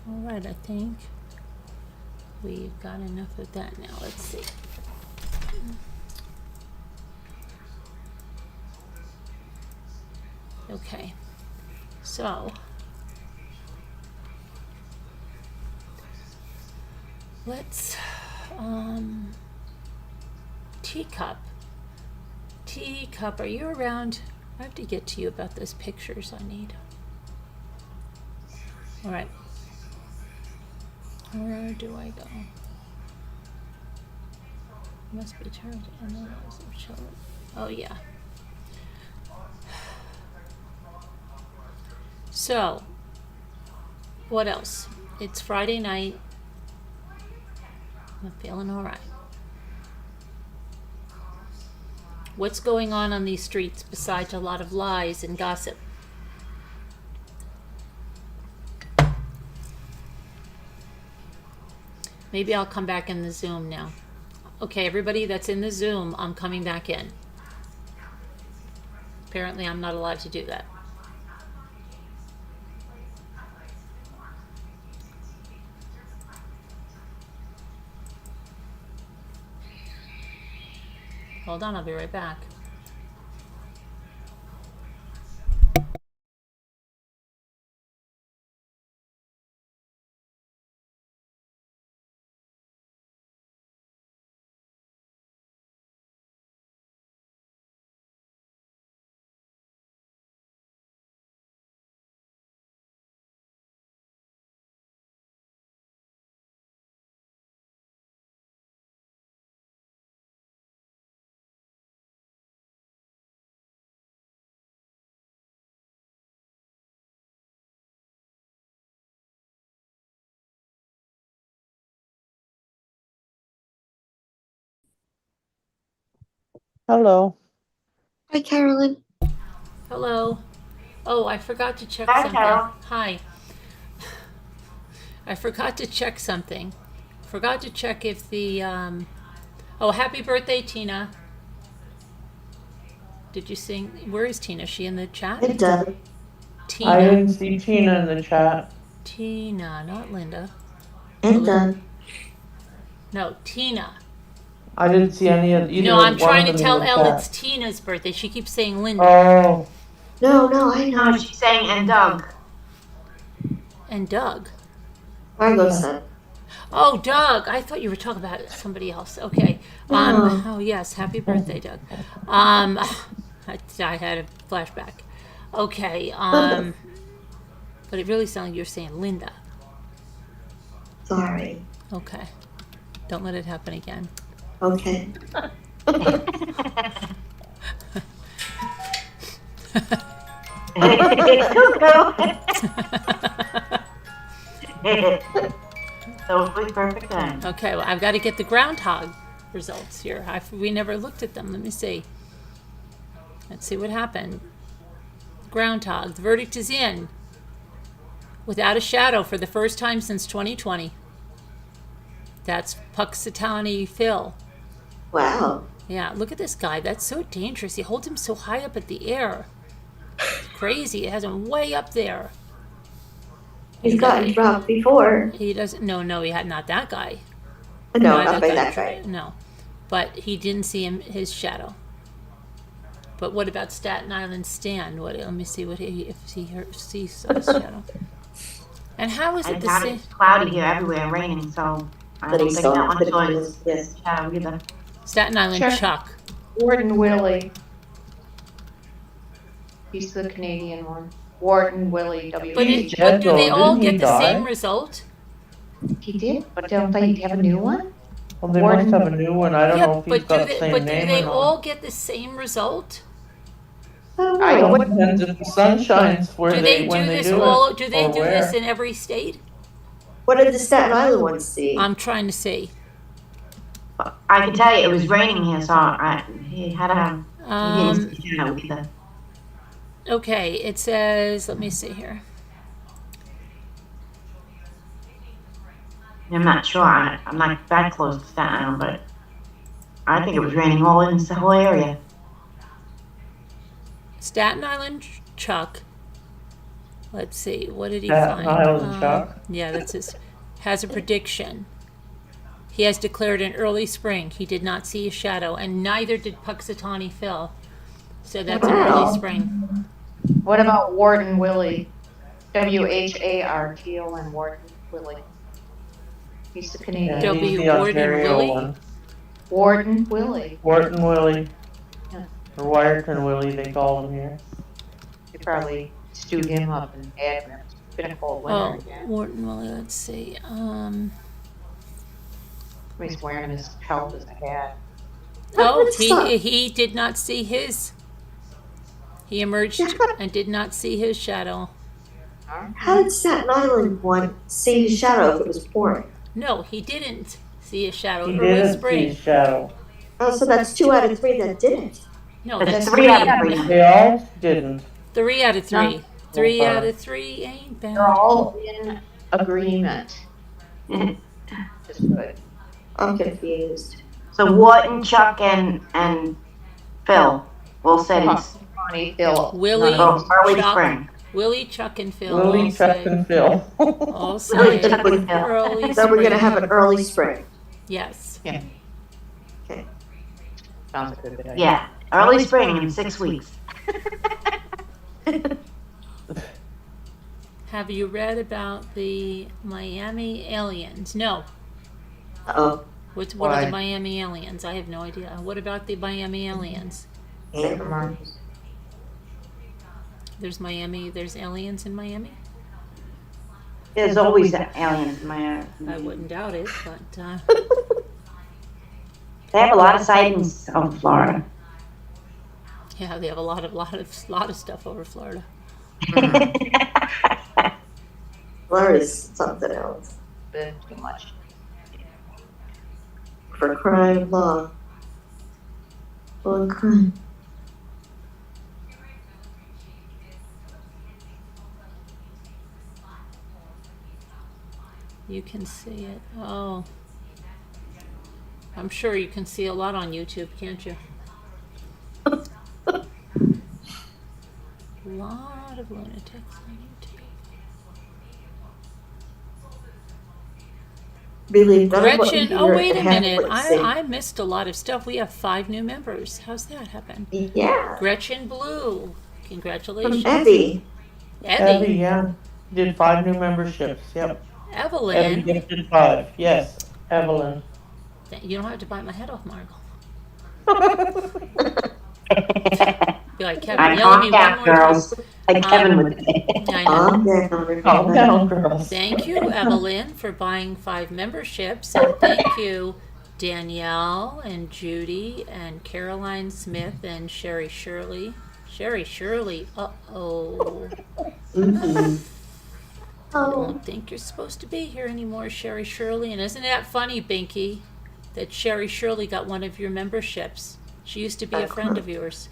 All right, I think we've got enough of that now. Let's see. Okay. So let's Teacup. Teacup, are you around? I have to get to you about those pictures I need. All right. Where do I go? Must be turned in the lives of children. Oh yeah. So, what else? It's Friday night. I'm feeling all right. What's going on these streets besides a lot of lies and gossip? Maybe I'll come back in the Zoom now. Okay, everybody that's in the Zoom, I'm coming back in. Apparently, I'm not allowed to do that. Hold on, I'll be right back. Hello. Hi, Carolyn. Hello. Oh, I forgot to check Hi, something. Carol. Hi. I forgot to check something. Forgot to check if the oh, happy birthday, Tina. Did you sing? Where is Tina? Is she in the chat? It does. Tina. I didn't see Tina in the chat. Tina, not Linda. It done. No, Tina. I didn't see any of either No, I'm one trying of to them tell in the Elle chat. it's Tina's birthday. She keeps saying Linda. Oh, No, I know. She's saying and Doug. And Doug. Margot said. Oh, Doug. I thought you were talking about somebody else. Okay. No. Oh, yes. Happy birthday, Doug. I had a flashback. Okay. But it really sounded like you were saying Linda. Sorry. Okay. Don't let it happen again. Okay. Totally perfect then. Okay, well, I've got to get the groundhog results here. We never looked at them. Let me see. Let's see what happened. Groundhog. The verdict is in. Without a shadow for the first time since 2020. That's Puxatawny Phil. Wow. Yeah, look at this guy. That's so dangerous. He holds him so high up at the air. It's crazy. It has him way up there. He's gotten dropped before. He doesn't. No, he had not that guy. No, not by that guy. No, but he didn't see his shadow. But what about Staten Island Stan? Let me see if he sees his shadow. And how is it the same? It's cloudy here everywhere, raining, so I don't think that one saw his shadow either. Staten Island Sure. Chuck. Warden Willie. He's the Canadian one. Warden Willie, But, W. but do they all Didn't he get the die? same result? He did, but don't they have a new one? well, they Warden- must have a new one. I don't know if he's but got the same do name they or not. all get the same result? I Well, don't it depends if the sun shines where Do they when do they this do all? it. Do they or do where. this in every state? What did the Staten Island ones see? I'm trying to see. I can tell you, it was raining here, so he had a, he didn't see shadow either. Okay, it says. Let me see here. I'm not sure, I'm not that close to Staten Island, but I think it was raining all in the whole area. Staten Island Chuck. Let's see. What did he Staten find? Island Chuck? Yeah, that's his. Has a prediction. He has declared an early spring. He did not see a shadow, and neither did Puxatawny Phil. So that's an early Wow. spring. What about Warden Willie? WHARTON Warden Willie. He's the Canadian. Yeah, he's the Warden Ontario Willie? one. Warden Willie. Wharton Willie. Yeah. Or Wyerton Willie, they call him here. You probably stewed him up and had him. It's been a cold Oh, winter again. Wharton Willie, let's see. He's wearing his pelt as a hat. Oh, What's up? he did not see his. He emerged and did not see his shadow. How did Staten Island one see his shadow if it was pouring? No, he didn't see a shadow. He Early didn't see spring. his shadow. Oh, so that's 2 out of 3 that didn't. No, That's that's 3 out of 3. They all didn't. 3 out of 3. No. 3 Okay. out of 3 ain't bad. They're all in agreement. Which is good. I'm confused. So Wharton, Chuck, and Phil all said it's Connie, Phil. Willie, early Chuck, spring. Willie, Chuck, and Phil Willie, all Chuck, say, and Phil. all Willie, say Chuck, and Phil. early So we're spring. gonna have an early spring. Yes. Okay. Sounds like a good idea. Yeah, early spring in 6 weeks. Have you read about the Miami aliens? No. Uh-oh. What are Why? the Miami aliens? I have no idea. What about the Miami aliens? Never mind. There's aliens in Miami? There's always aliens in my I wouldn't doubt it, but They have a lot of sightings of Florida. yeah, they have a lot of stuff over Florida. Florida's something else. Bit too much. For crime law. Well, crime. You can see it. Oh. I'm sure you can see a lot on YouTube, can't you? A lot of lunatics on YouTube. Believe none of what we Gretchen, hear oh wait a and half minute. what we see. I missed a lot of stuff. We have 5 new members. How's that happen? Yeah. Gretchen Blue. From Congratulations. Evie. Evie, yeah. Did 5 new memberships. Yep. Evie Evelyn. gifted 5. Yes. Evelyn. You don't have to bite my head off, Margot. Be like Kevin, I yell at me calm one down, more girls. Like Kevin would say. time. I know. Calm down, Calm everybody. down, girls. Thank you, Evelyn, for buying 5 memberships, and thank you, Danielle and Judy and Caroline Smith and Sherry Shirley. Sherry Shirley, uh-oh. Mhm. I Oh, don't think you're supposed to be here anymore, Sherry Shirley. And isn't that funny, Binky, that Sherry Shirley got one of your memberships? She used to be a friend of yours.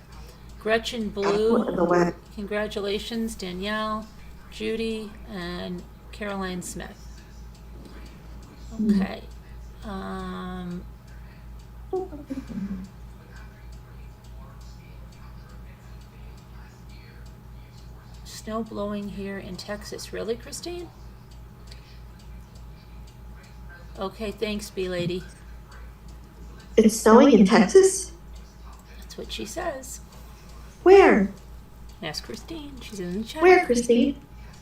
Gretchen what in Blue, the way? congratulations, Danielle, Judy, and Caroline Smith. Okay. Snow blowing here in Texas. Really, Christine? Okay, thanks, B-Lady. It's snowing in Texas? That's what she says. Where? Ask Christine. She's in the chat. Where, Christine?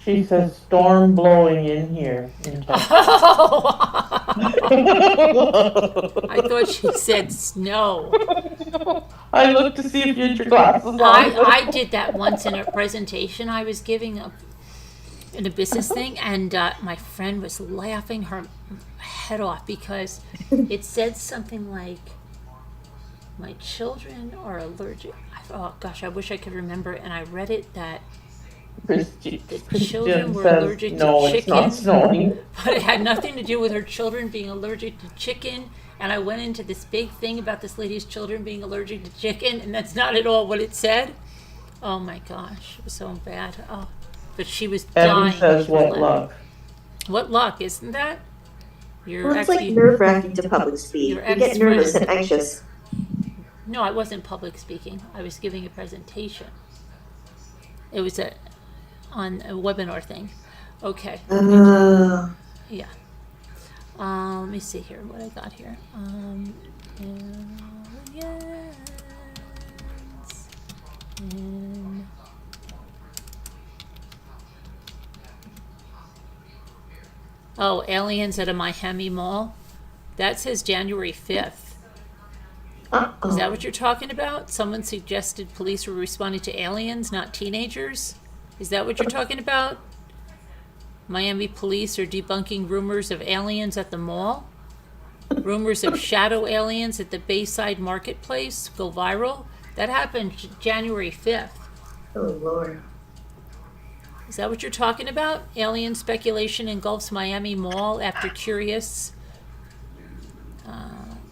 She says storm blowing in here in Texas. Oh! I thought she said snow. I looked to see if you had your glasses on. I did that once in a presentation I was giving in a business thing, and my friend was laughing her head off because it said something like, "My children are allergic." Oh gosh, I wish I could remember. And I read it that Christine the children were says, allergic to no, it's not chicken. snowing. But it had nothing to do with her children being allergic to chicken. And I went into this big thing about this lady's children being allergic to chicken, and that's not at all what it said. Oh my gosh, it was so bad. Oh, but she was dying. Evan says, She was what laughing. luck. What luck, isn't that? You're Well, it's actually like nerve-wracking to public speak. your You get nervous and ex-friend. anxious. No, I wasn't public speaking. I was giving a presentation. It was on a webinar thing. Okay. Yeah. Let me see here what I got here. Aliens in Oh, aliens at a Miami mall? That says January 5th. Is that what you're talking about? Someone suggested police were responding to aliens, not teenagers? Is that what you're talking about? Miami police are debunking rumors of aliens at the mall? Rumors of shadow aliens at the Bayside Marketplace go viral? That happened January 5th. Oh, Lord. Is that what you're talking about? Alien speculation engulfs Miami Mall after curious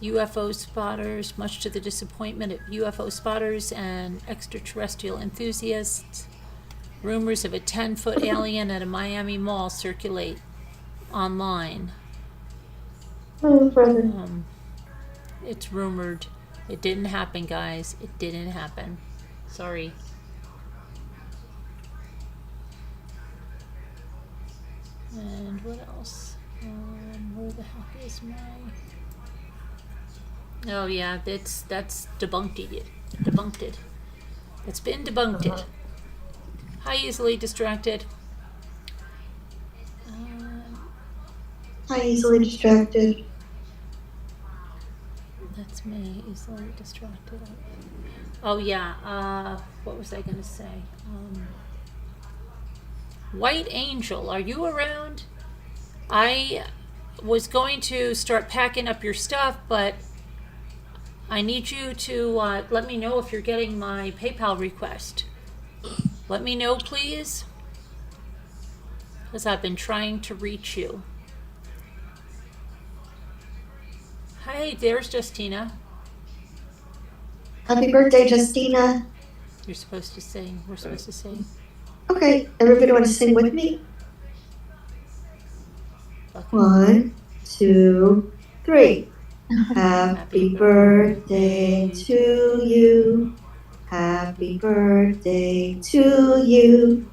UFO spotters, much to the disappointment of UFO spotters and extraterrestrial enthusiasts. Rumors of a 10-foot alien at a Miami mall circulate online. Oh, brother. It's rumored. It didn't happen, guys. It didn't happen. Sorry. And what else? Where the heck is my... Oh yeah, that's debunked it. Debunked it. It's been debunked it. Hi, easily distracted. Hi, easily distracted. That's me, easily distracted. Oh yeah, what was I gonna say? White Angel, are you around? I was going to start packing up your stuff, but I need you to let me know if you're getting my PayPal request. Let me know, please, because I've been trying to reach you. Hi, there's Justina. Happy birthday, Justina. You're supposed to sing. We're supposed to sing. Okay, everybody want to sing with me? Okay. 1, 2, 3. Happy birthday to you. Happy birthday to you.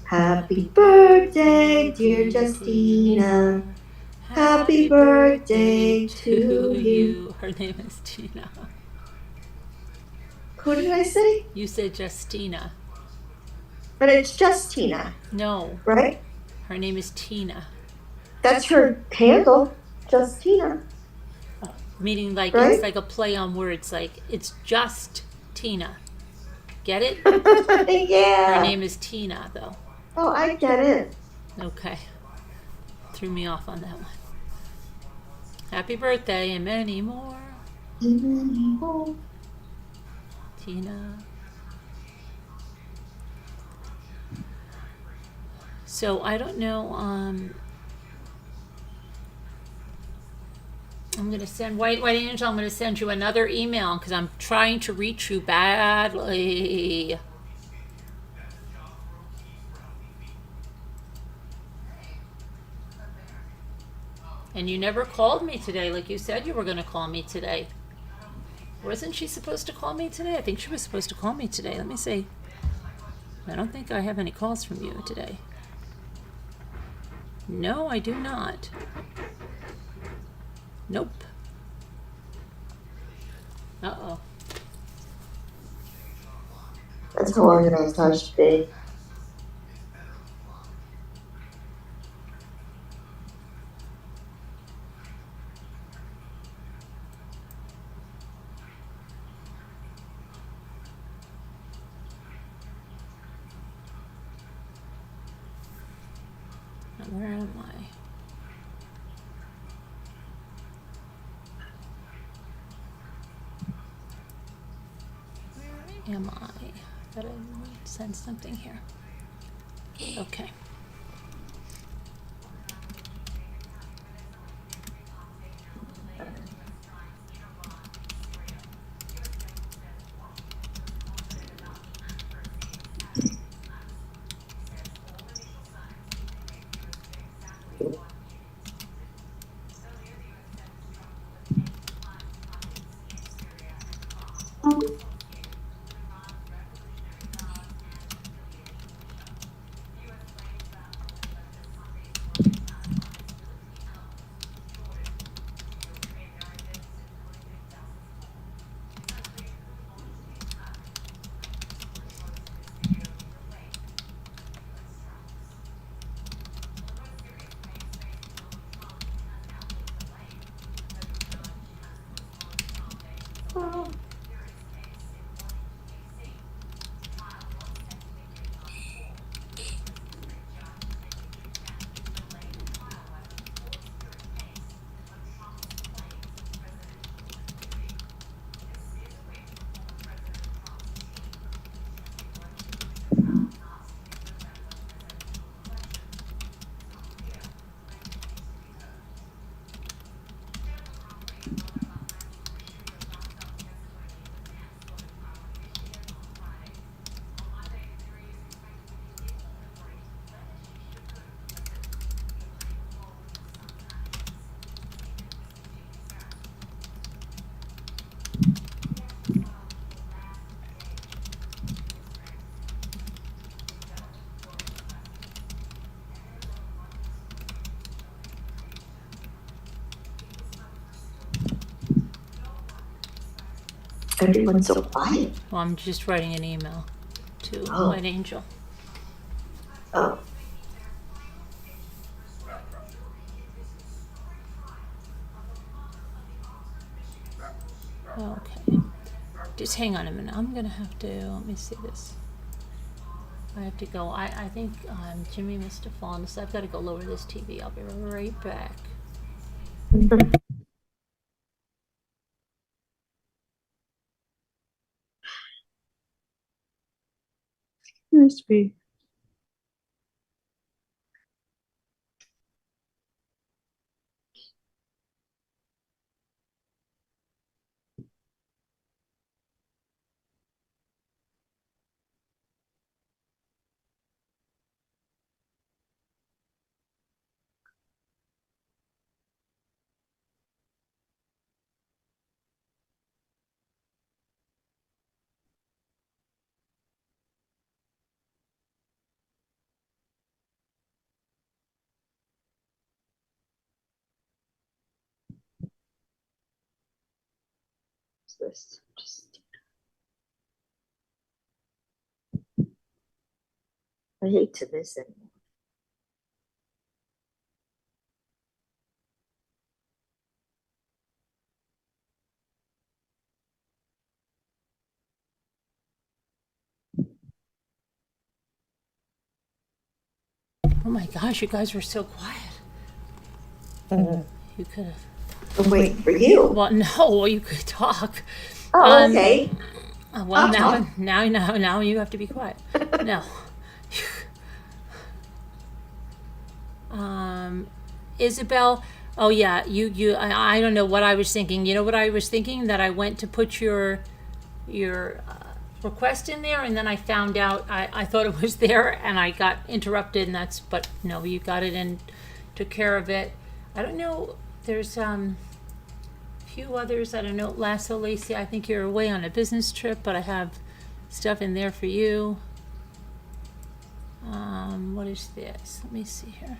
Happy birthday, dear Justina. Happy birthday to you. Her name is Tina. Who did I say? You said Justina. But it's Justina, No, right? her name is Tina. That's her handle, Justina. Meaning like Right? it's like a play on words, like it's just Tina. Get it? Yeah. Her name is Tina though. Oh, I get it. Okay. Threw me off on that one. Happy birthday and many more. Tina. So I don't know, I'm going to send, White Angel, I'm going to send you another email because I'm trying to reach you badly. And you never called me today like you said you were going to call me today. Wasn't she supposed to call me today? I think she was supposed to call me today. Let me see. I don't think I have any calls from you today. No, I do not. Nope. Uh-oh. That's how organized I should be. Where am I? Where am I? Thought I would send something here. Okay. everyone's so quiet? Well, I'm just writing an email to Oh. White Angel. Oh, Okay. Just hang on a minute. I'm gonna have to, let me see this. I have to go. I think Jimmy must have fallen asleep. I've got to go lower this TV. I'll be right back. Must be. what's this? Just, I hate to miss it. Oh my gosh, you guys were so quiet. Mhm. You could have. I'm waiting for you. Well, no, you could talk. Oh, okay. Well, I'll talk. now you have to be quiet. No. Isabel. Oh yeah, I don't know what I was thinking. You know what I was thinking? That I went to put your request in there, and then I found out I thought it was there, and I got interrupted, and but no, you got it and took care of it. I don't know. There's few others. I don't know. Lasso Lacey, I think you're away on a business trip, but I have stuff in there for you. What is this? Let me see here.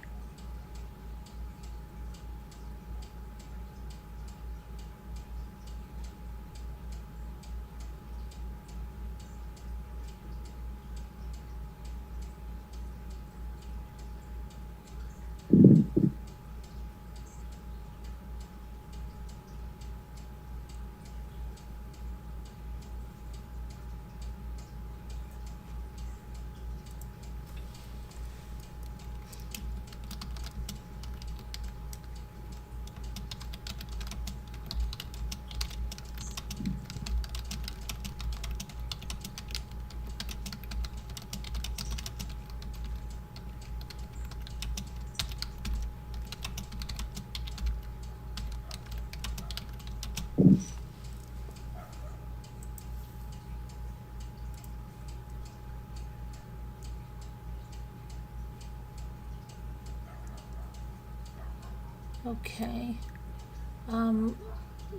Okay.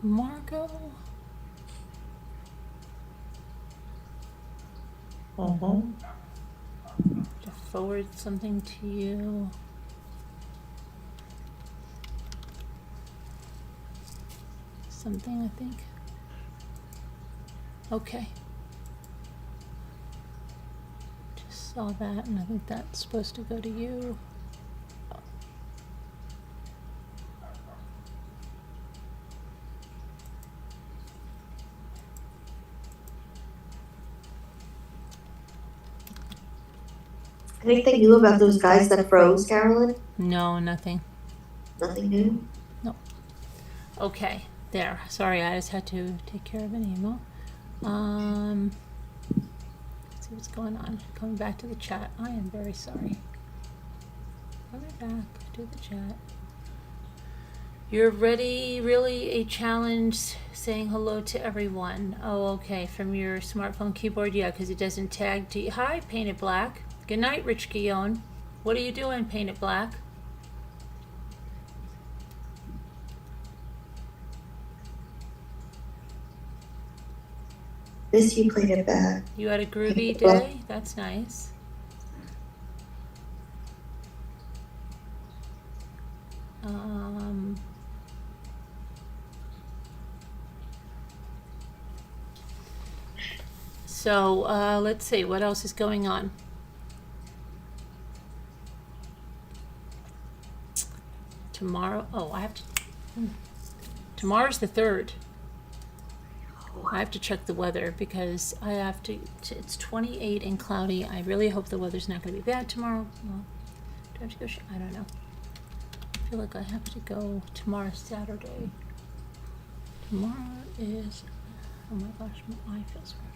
Margot. Mhm. To forward something to you. Something, I think. Okay. Just saw that, and I think that's supposed to go to you. Anything new about those guys that froze, Carolyn? No, nothing. Nothing new? Okay, there. Sorry, I just had to take care of an email. Let's see what's going on. Coming back to the chat. I am very sorry. Coming back to the chat. You're ready, really a challenge saying hello to everyone. Oh, okay, from your smartphone keyboard, yeah, because it doesn't tag to you. Hi, Painted Black. Good night, Rich Guillaume. What are you doing, Painted Black? This you played it back. You had a groovy Well- day? That's nice. So let's see, what else is going on? Tomorrow, tomorrow's the 3rd. I have to check the weather because I have to, it's 28 and cloudy. I really hope the weather's not going to be bad tomorrow. Well, do I have to go, I don't know. I feel like I have to go tomorrow, Saturday. Tomorrow is, oh my gosh, my eye feels weird.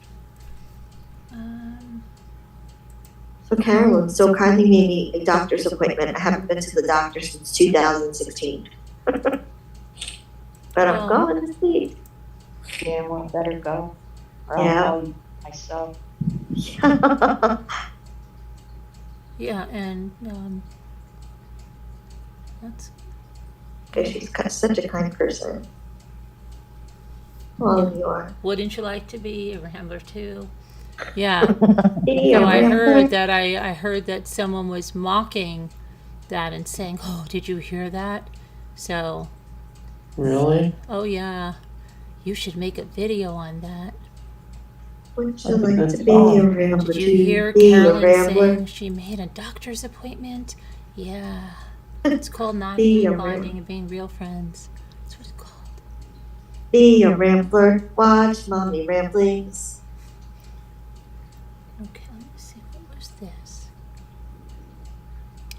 So Carolyn so kindly made me a doctor's appointment. I haven't been to the doctor since 2016. But I'm going this week. Yeah, well, I better go. Or Yeah. I'll go myself. Yeah, and that's Because she's such a kind person. Well, you are. wouldn't you like to be a rambler too? Yeah. Be So a I rambler. heard that I heard that someone was mocking that and saying, "Oh, did you hear that?" So, Really? oh yeah, you should make a video on that. Would you That's a like good to be song. a rambler? Did you hear Be a Carolyn rambler? saying she made a doctor's appointment? Yeah, it's called not Be being a bonding rambler. and being real friends. That's what it's called. Be a rambler. Watch mommy ramblings. Okay, let me see. What was this?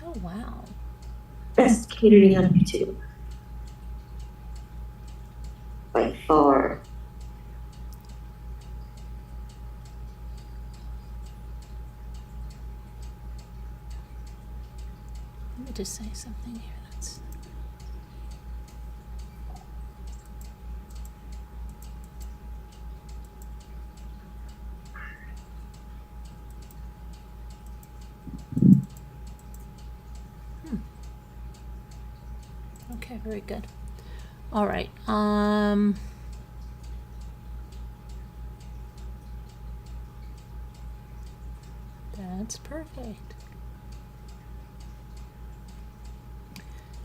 Oh wow. Best catering on YouTube. By far. Let me just say something here. That's okay. Very good. All right. That's perfect.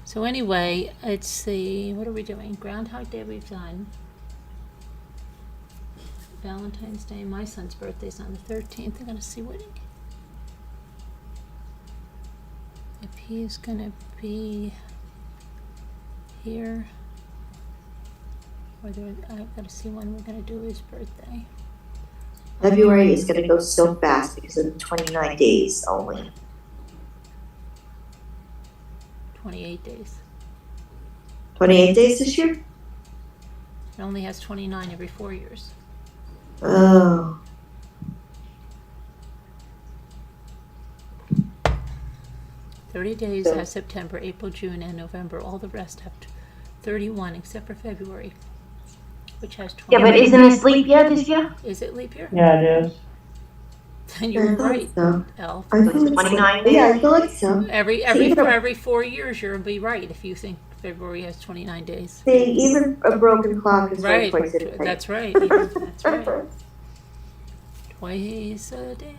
So anyway, it's the, what are we doing? Groundhog Day we've done. Valentine's Day, my son's birthday's on the 13th. I'm gonna see what if he's gonna be here. Whether I've gotta see when we're gonna do his birthday. February is going to go so fast because of the 29 days only. 28 days. 28 days this year? It only has 29 every 4 years. Oh. 30 days So- has September, April, June, and November. All the rest have 31 except for February, which has 20. Yeah, but isn't it leap year this year? Is it leap year? Yeah, it is. Then you were I thought right, so. Elf. I thought so. 29 Yeah, I days? thought so. Every 4 years you'll be right if you think February has 29 days. See, even a broken clock is Right, twice a day. that's right. That's right. Twice a day.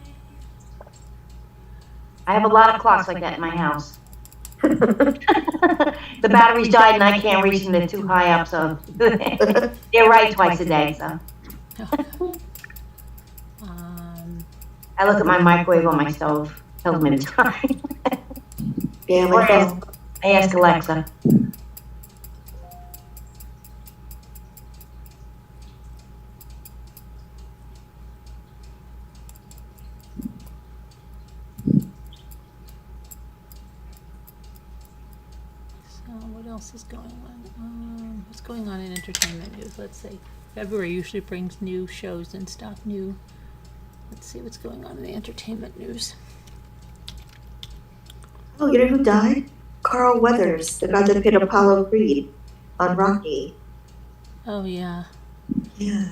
I have a lot of clocks like that in my house. The batteries died and I can't reach them, they're too high up, so they're right twice a day, so. I look at my microwave on my stove, tells me the time. Yeah, Or my I phone. ask Alexa. So what else is going on? What's going on in entertainment news? Let's see. February usually brings new shows and stuff. Let's see what's going on in the entertainment news. Oh, you know who died? Carl Weathers, the guy that played Apollo Creed on Rocky. Oh yeah. Yeah.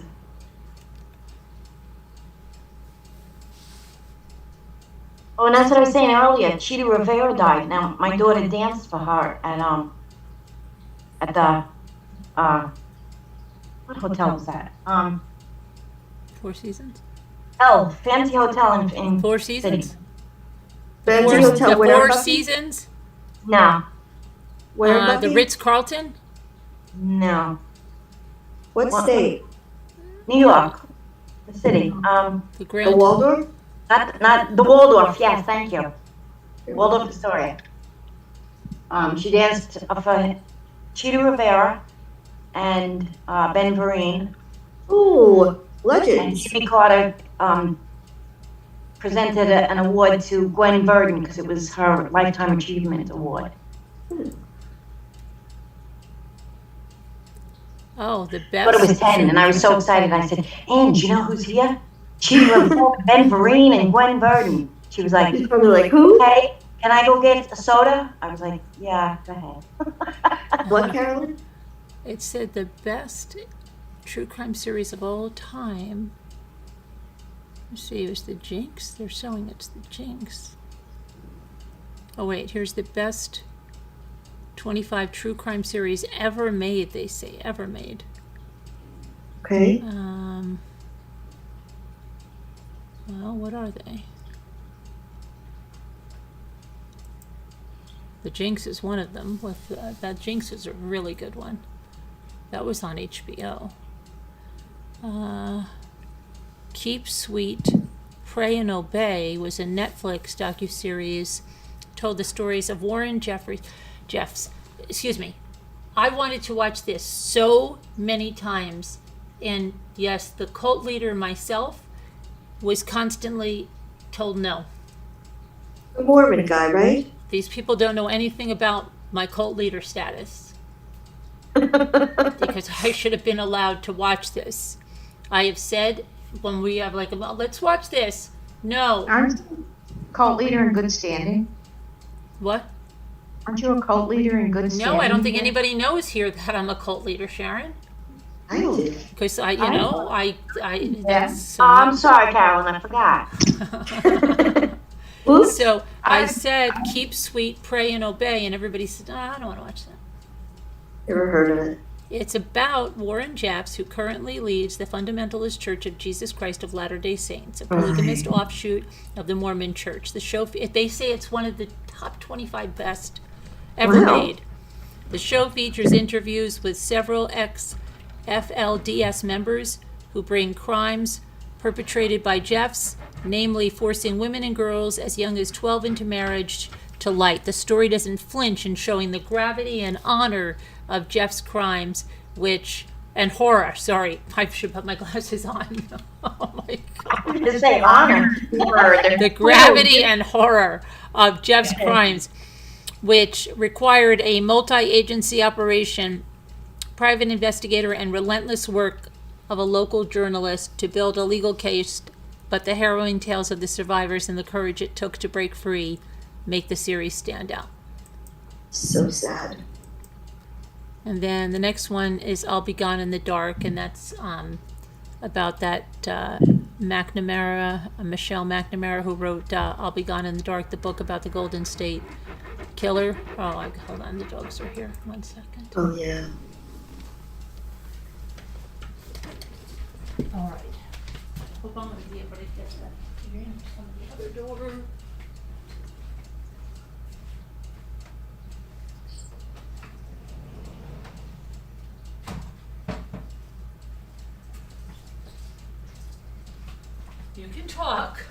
Oh, and that's what I was saying earlier, Cheetah Rivera died. Now, my daughter danced for her at the, what hotel was that? Four Seasons. Fancy Hotel in Four City. Seasons. Fancy The Hotel, where Four Bucky? Seasons. No, Where The Bucky? Ritz Carlton. no, What What? state? New York. The city. The The Grand. Waldorf? Not the Waldorf. Yes, thank you. Waldorf Astoria. She danced for Cheetah Rivera and Ben Vereen, Ooh, and legends. Jimmy Carter presented an award to Gwen Verdon because it was her Lifetime Achievement Award. Oh, the But it was best. 10, and I was so excited. I said, "Ann, do you know who's here? Cheetah Rivera, Ben Vereen, and Gwen Verdon." She was like, She's probably like, who? "Hey, can I go get a soda?" I was like, "Yeah, go ahead." What, Carolyn? It said the best true crime series of all time. Let's see, it was the Jinx. They're showing it's the Jinx. Oh wait, here's the best 25 true crime series ever made, they say, ever made. Okay. Well, what are they? The Jinx is one of them. With that Jinx is a really good one. That was on HBO. Keep Sweet, Pray and Obey was a Netflix docuseries. Told the stories of Warren Jeffs. Excuse me. I wanted to watch this so many times, and yes, the cult leader myself was constantly told no. The Mormon guy, right? These people don't know anything about my cult leader status because I should have been allowed to watch this. I have said when we have like, well, let's watch this. No. Aren't you a cult leader in good standing? What? Aren't you a cult leader in good standing? No, I don't think anybody knows here that I'm a cult leader, Sharon. I did. Because that's I'm sorry, Carolyn, I forgot. Oops. So I said, keep sweet, pray and obey, and everybody said, I don't want to watch that. Never heard of it. It's about Warren Jeffs, who currently leads the Fundamentalist Church of Jesus Christ of Latter-day Saints, a polygamist offshoot of the Mormon Church. The show, they say it's one of the top 25 best ever made. The show features interviews with several ex-FLDS members who bring crimes perpetrated by Jeffs, namely forcing women and girls as young as 12 into marriage, to light. The story doesn't flinch in showing the gravity and honor of Jeff's crimes, and horror. Sorry, I should put my glasses on. Oh my God. Just say honor. The gravity and horror of Jeff's crimes, which required a multi-agency operation, private investigator, and relentless work of a local journalist to build a legal case, but the harrowing tales of the survivors and the courage it took to break free make the series stand out. So sad. And then the next one is I'll Be Gone in the Dark, and that's about that Michelle McNamara, who wrote I'll Be Gone in the Dark, the book about the Golden State Killer. Oh, hold on, the dogs are here. 1 second. Oh, yeah. All right. Hope I'm going to be able to get that in from the other door. You can talk.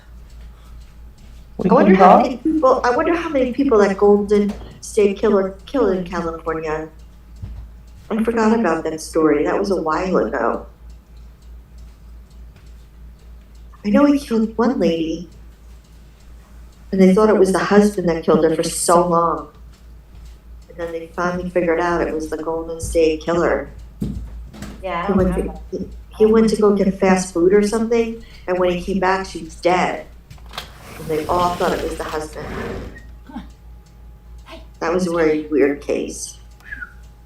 We I wonder can how talk. many people. I wonder how many people that Golden State Killer killed in California. I forgot about that story. That was a while ago. I know he killed one lady, and they thought it was the husband that killed her for so long, and then they finally figured out it was the Golden State Killer. Yeah, I He don't went remember. he went to go get fast food or something, and when he came back, she was dead. And they all thought it was the husband. That was a very weird case.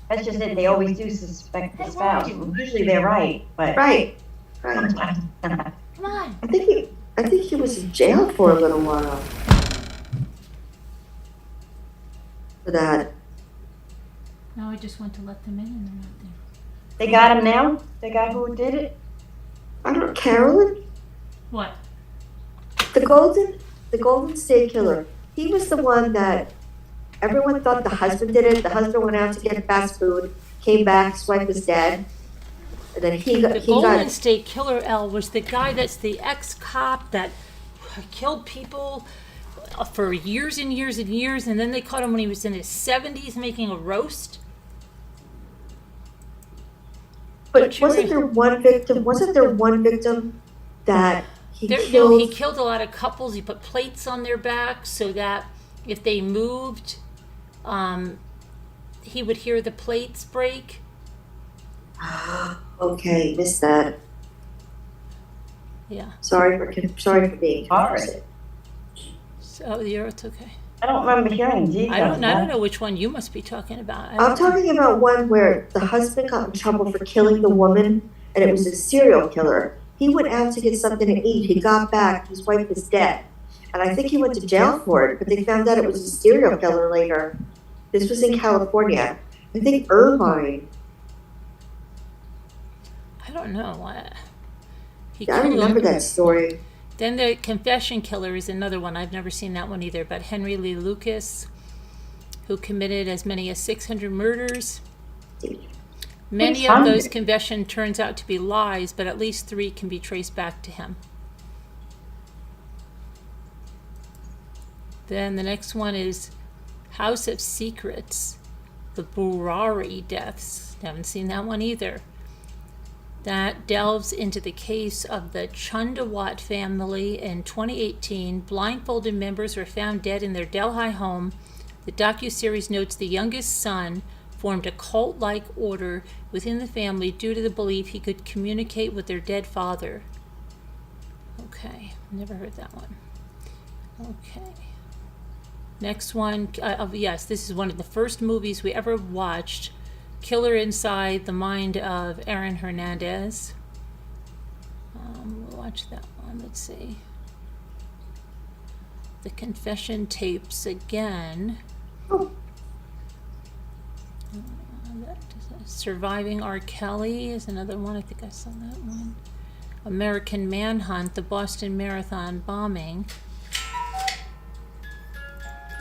That's just it. They always do suspect the spouse. Usually they're right, but Right. sometimes. Come on. I think he was in jail for a little while. For that. No, I just went to let them in and they're not there. They got him now? The guy who did it? I don't Carolyn? What? The Golden State Killer. He was the one that everyone thought the husband did it. The husband went out to get fast food, came back, his wife was dead. And then The he Golden got, State Killer, L, was the guy that's the ex-cop that killed people for years and years and years, and then they caught him when he was in his 70s making a roast. but wasn't there one victim that he killed? No, he killed a lot of couples. He put plates on their backs so that if they moved, he would hear the plates break. Okay, missed that. Yeah. Sorry for being confused. So it's okay. I don't remember hearing details. I don't know which one you must be talking about. I'm talking about one where the husband got in trouble for killing the woman, and it was a serial killer. He went out to get something to eat. He got back, his wife was dead. And I think he went to jail for it, but they found out it was a serial killer later. This was in California. I think Irvine. I don't know. He I killed remember him. that story. Then the Confession Killer is another one. I've never seen that one either. But Henry Lee Lucas, who committed as many as 600 murders. Many of those confessions turns out to be lies, but at least 3 can be traced back to him. Then the next one is House of Secrets, the Burari deaths. Haven't seen that one either. That delves into the case of the Chundawat family in 2018. Blindfolded members were found dead in their Delhi home. The docuseries notes the youngest son formed a cult-like order within the family due to the belief he could communicate with their dead father. Okay, never heard that one. Okay. Next one, yes, this is one of the first movies we ever watched. Killer Inside the Mind of Aaron Hernandez. We'll watch that one. Let's see. The Confession Tapes again. Surviving R. Kelly is another one. I think I saw that one. American Manhunt, the Boston Marathon bombing.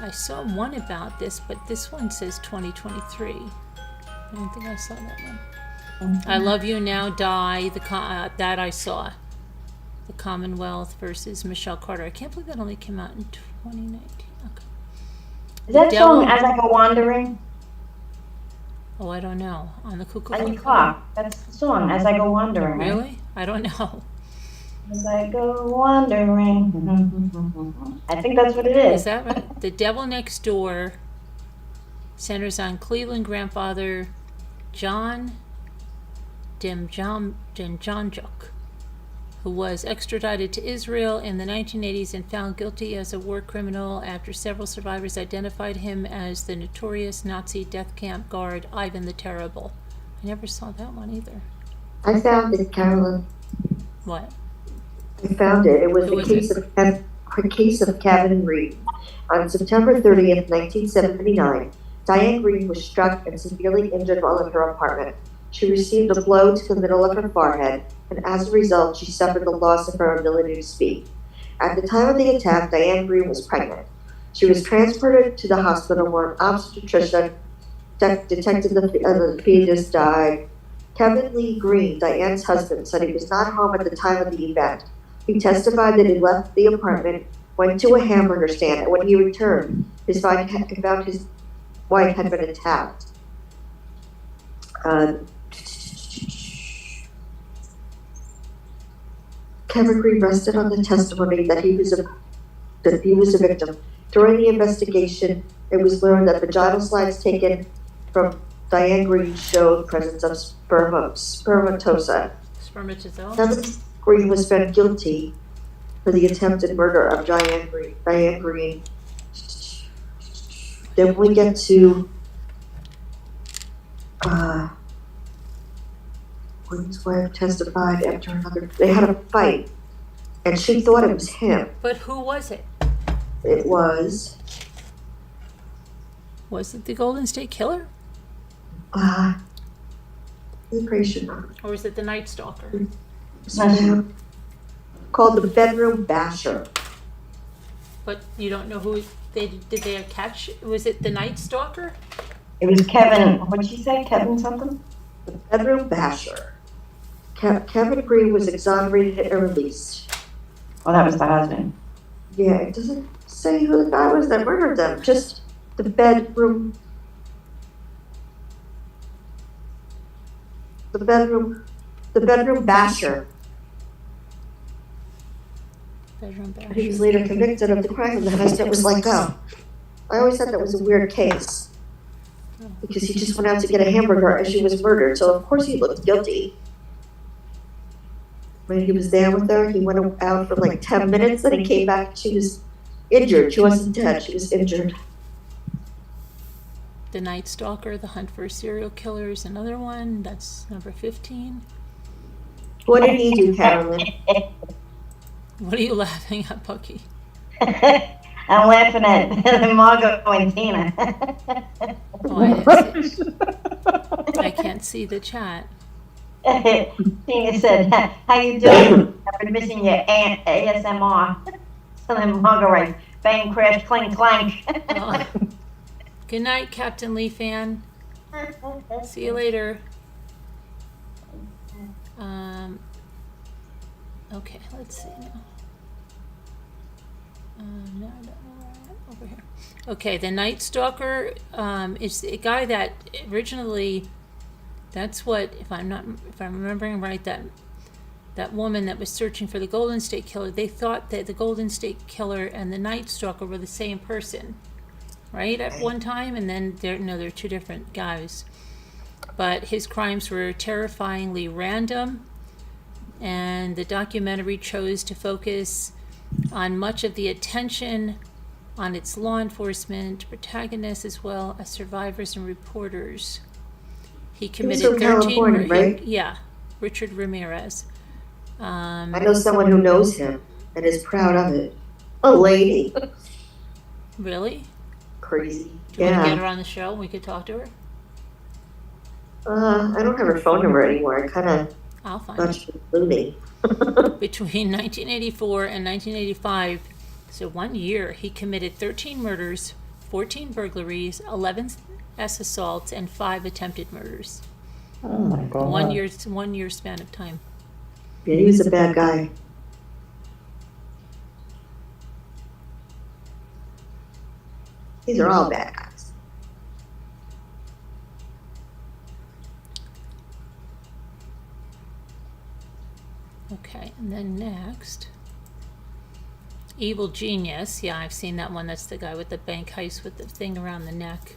I saw one about this, but this one says 2023. I don't think I saw that one. I Love You Now, Die, that I saw. The Commonwealth versus Michelle Carter. I can't believe that only came out in 2019. Okay. Is that song As I Go Wandering? Oh, I don't know. On the Cuckoo On your Clock. clock. That's the song, As I Go Wandering. Right? Really? I don't know. As I go wandering. I think that's what it is. Is that right? The Devil Next Door centers on Cleveland grandfather John Demjanjuk, who was extradited to Israel in the 1980s and found guilty as a war criminal after several survivors identified him as the notorious Nazi death camp guard Ivan the Terrible. I never saw that one either. I found it, Carolyn. What? I found it. It was Who the is case of Kevin Reed. On September 30th, 1979, Diane Green was struck and severely injured while in her apartment. She received a blow to the middle of her forehead, and as a result, she suffered the loss of her ability to speak. At the time of the attack, Diane Green was pregnant. She was transported to the hospital where an obstetrician detected the fetus died. Kevin Lee Green, Diane's husband, said he was not home at the time of the event. He testified that he left the apartment, went to a hamburger stand, and when he returned, he found his wife had been attacked. Kevin Green rested on the testimony that he was a victim. During the investigation, it was learned that vaginal slides taken from Diane Green showed presence of spermatozoa. Spermatozoa? Kevin Green was found guilty for the attempted murder of Diane Green. Then we get to Green's wife testified after another. They had a fight, and she thought it was him. But who was it? It was Was it the Golden State Killer? immigration Or was it the Night Stalker? called the bedroom basher. But you don't know who did they catch? Was it the Night Stalker? It was Kevin, what did she say? Kevin something? The bedroom basher. Kevin Green was exonerated and released. Oh, that was the husband. Yeah, it doesn't say who the guy was that murdered them, just the bedroom basher. Bedroom And he was basher. later convicted of the crime and the husband was let go. I always thought that was a weird case. Because he just went out to get a hamburger and she was murdered, so of course he looked guilty. When he was there with her, he went out for like 10 minutes, then he came back, she was injured. She wasn't dead, she was injured. The Night Stalker, The Hunt for a Serial Killer is another one. That's number 15. What did he do, Carolyn? What are you laughing at, Bucky? I'm laughing at Margot and Tina. Oh, I didn't see. I can't see the chat. Tina said, how you doing? I've been missing your ASMR. So then Margot writes, bang, crash, clink, clank. Oh. Good night, Captain Lee fan. See you later. Okay, let's see now. No, I don't know where I am. Over here. Okay, the Night Stalker is a guy that originally, that's what, if I'm remembering right, that woman that was searching for the Golden State Killer, they thought that the Golden State Killer and the Night Stalker were the same person, right, at one time, and then they're two different guys. But his crimes were terrifyingly random, and the documentary chose to focus on much of the attention on its law enforcement protagonists as well as survivors and reporters. He committed from 13 California, right? Yeah, Richard Ramirez. I know someone who knows him and is proud of it. A lady. Really? Crazy. Do you want to get Yeah. her on the show and we could talk to her? I don't have her phone number anymore. I kind of I'll find thought it. she was loony. Between 1984 and 1985, so 1 year, he committed 13 murders, 14 burglaries, 11 assaults, and 5 attempted murders. Oh my God. 1 year span of time. Yeah, he was a bad guy. These are all bad guys. Okay, and then next, Evil Genius. Yeah, I've seen that one. That's the guy with the bank heist with the thing around the neck.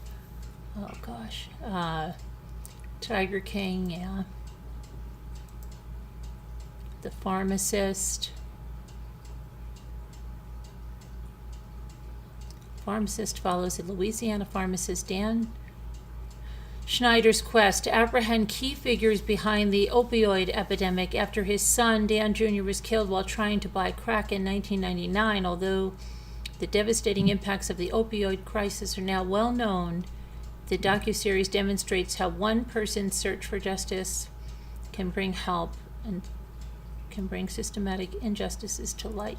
Oh gosh. Tiger King, yeah. The Pharmacist. Pharmacist follows a Louisiana pharmacist, Dan Schneider's quest to apprehend key figures behind the opioid epidemic after his son, Dan Jr., was killed while trying to buy crack in 1999. Although the devastating impacts of the opioid crisis are now well known, the docuseries demonstrates how one person's search for justice can bring help and can bring systematic injustices to light.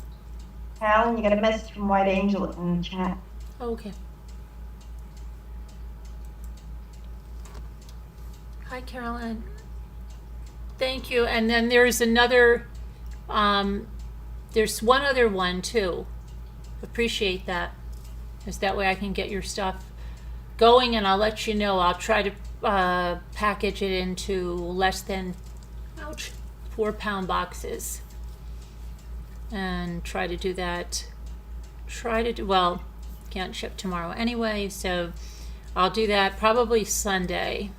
Alan, you got a message from White Angel in the chat. Oh, okay. Hi, Carolyn. Thank you. And then there's another, there's one other one too. Appreciate that. Because that way I can get your stuff going and I'll let you know. I'll try to package it into less than, 4-pound boxes. And try to do that. Well, can't ship tomorrow anyway, so I'll do that probably Sunday.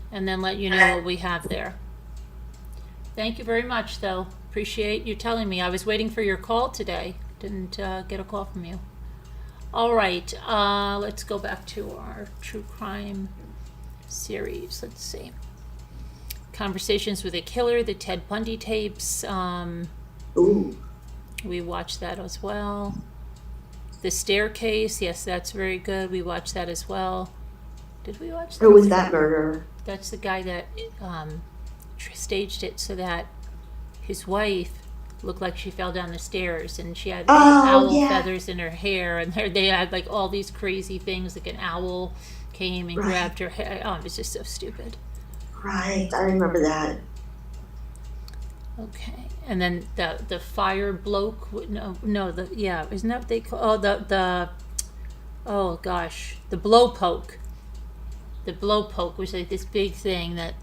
And then let you know what we have there. Thank you very much, though. Appreciate you telling me. I was waiting for your call today. Didn't get a call from you. All right, let's go back to our true crime series. Let's see. Conversations with a Killer, the Ted Bundy tapes. Ooh. We watched that as well. The Staircase, yes, that's very good. We watched that as well. Did we watch that? Who was that murderer? That's the guy that staged it so that his wife looked like she fell down the stairs and she had owl feathers in her hair and they had like all these crazy things, like an owl came and grabbed her hair. Oh, it was just so stupid. Right, I remember that. Okay, and then the fire bloke. Isn't that what they call? Oh, the oh gosh, the blow poke. The blow poke was like this big thing that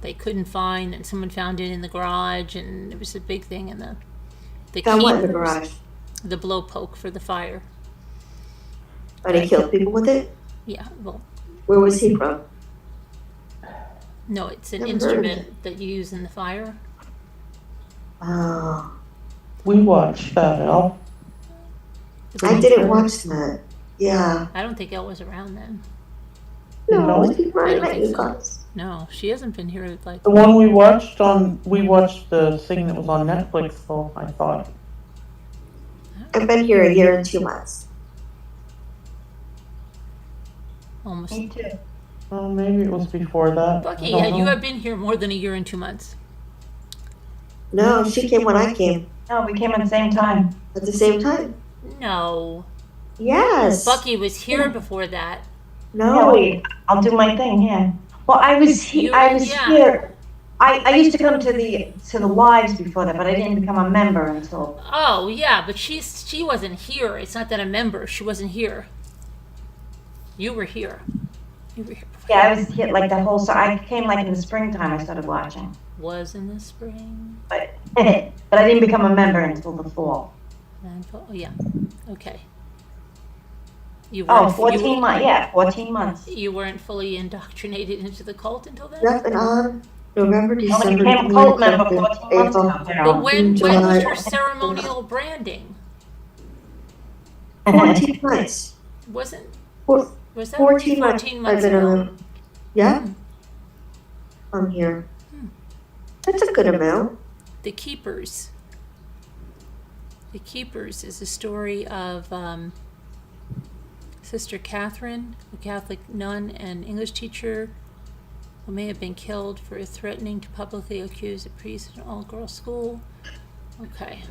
they couldn't find, and someone found it in the garage, and it was a big thing. And the Found what in the keepers- garage? The blow poke for the fire. And he killed people with it? Yeah, well, Where was he from? no, it's an Never heard of instrument that you use in the fire. Oh, We watched that, Al. I didn't watch that. Yeah. I don't think Elle was around then. No, No. he I probably don't met think you so. guys. No, she hasn't been here like. The one we watched the thing that was on Netflix, though, I thought. I've been here a year and 2 months. Almost. Me too. Oh, maybe it was before that. Bucky, I don't yeah, you know. have been here more than a year and 2 months. No, she came when I came No, we came at the same time. at the same time. No, Yes. Bucky was here before that. No, No. wait, I'll do my thing here. Well, I was You- I was yeah. here. I used to come to the lives before that, but I didn't become a member until. Oh yeah, but she wasn't here. It's not that a member. She wasn't here. You were here. You were here. Before. Yeah, I was here like the whole. So I came like in the springtime. I started watching, Was in the spring. but but I didn't become a member until the fall. Oh yeah. Okay. You Oh, weren't- 14 you, months. Yeah, 14 months. You weren't fully indoctrinated into the cult until then. Nothing on November, I only December, became a cult member January, 14 months April. ago. But when was July. your ceremonial branding? 14 months. Wasn't Four- was that 14 months 14 I've months been ago? on. Yeah, I'm here. That's a good amount. The Keepers. The Keepers is a story of Sister Catherine, a Catholic nun and English teacher who may have been killed for threatening to publicly accuse a priest in an all-girls school. Okay.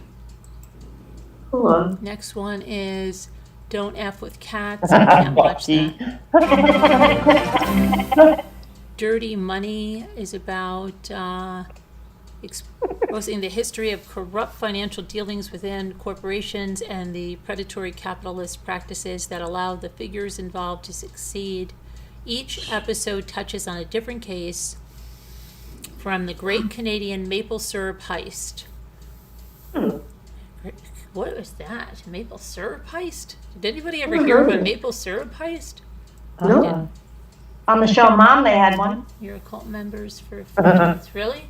Hold on. Next one is Don't F with Cats. I can't watch that. Bucky. Dirty Money is about exposing the history of corrupt financial dealings within corporations and the predatory capitalist practices that allow the figures involved to succeed. Each episode touches on a different case from the Great Canadian Maple Syrup Heist. What was that? Maple Syrup Heist? Did anybody ever hear of a maple syrup heist? No. Uh-uh. On the show Mom, they had one. You're a cult members for 15 Really?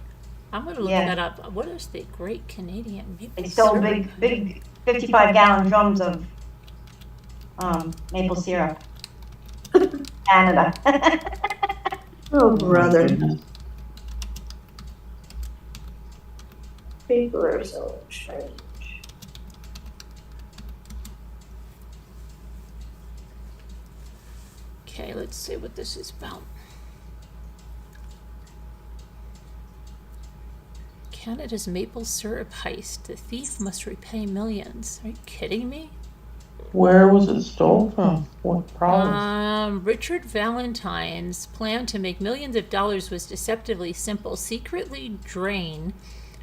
I'm going to look Yeah. that up. What is the Great Canadian Maple They stole Syrup? big 55-gallon drums of maple syrup. Canada. Oh, brother. Goodness. People are so strange. Okay, let's see what this is about. Canada's maple syrup heist. The thief must repay millions. Are you kidding me? Where was it stolen from? What province? Richard Valentine's plan to make millions of dollars was deceptively simple. Secretly drain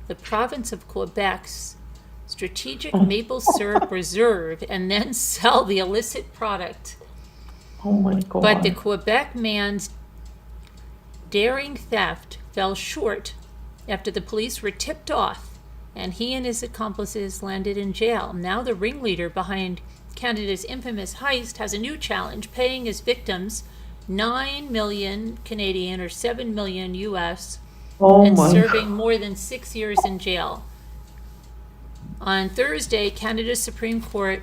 the province of Quebec's strategic maple syrup reserve and then sell the illicit product. Oh my God. But the Quebec man's daring theft fell short after the police were tipped off and he and his accomplices landed in jail. Now the ringleader behind Canada's infamous heist has a new challenge, paying his victims 9 million Canadian or 7 million US Oh and my serving more than 6 years in jail. On Thursday, Canada's Supreme Court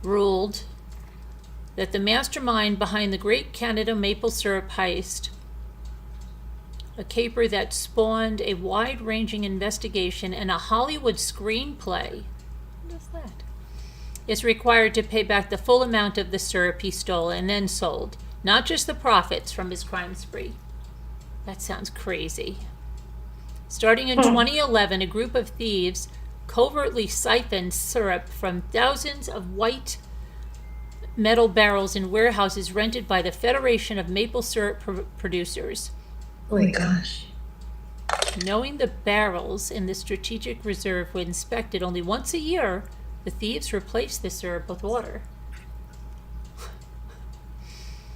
ruled that the mastermind behind the Great Canada Maple Syrup Heist, a caper that spawned a wide-ranging investigation and a Hollywood screenplay, what is that? Is required to pay back the full amount of the syrup he stole and then sold, not just the profits from his crime spree. That sounds crazy. Starting in 2011, a group of thieves covertly siphoned syrup from thousands of white metal barrels in warehouses rented by the Federation of Maple Syrup Producers. Oh my gosh. Knowing the barrels in the strategic reserve were inspected only once a year, the thieves replaced the syrup with water.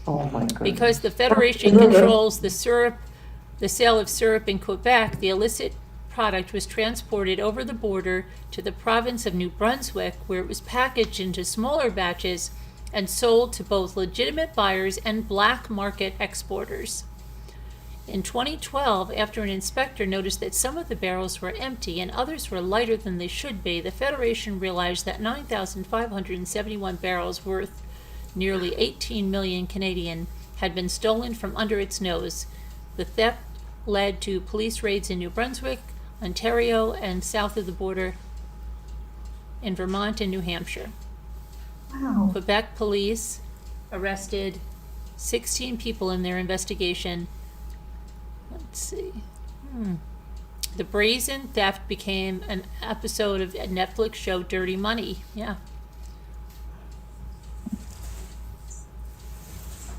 Oh my goodness. Because the Federation controls the sale of syrup in Quebec, the illicit product was transported over the border to the province of New Brunswick, where it was packaged into smaller batches and sold to both legitimate buyers and black market exporters. In 2012, after an inspector noticed that some of the barrels were empty and others were lighter than they should be, the Federation realized that 9,571 barrels worth nearly 18 million Canadian had been stolen from under its nose. The theft led to police raids in New Brunswick, Ontario, and south of the border in Vermont and New Hampshire. Wow. Quebec police arrested 16 people in their investigation. Let's see. The brazen theft became an episode of a Netflix show Dirty Money. Yeah.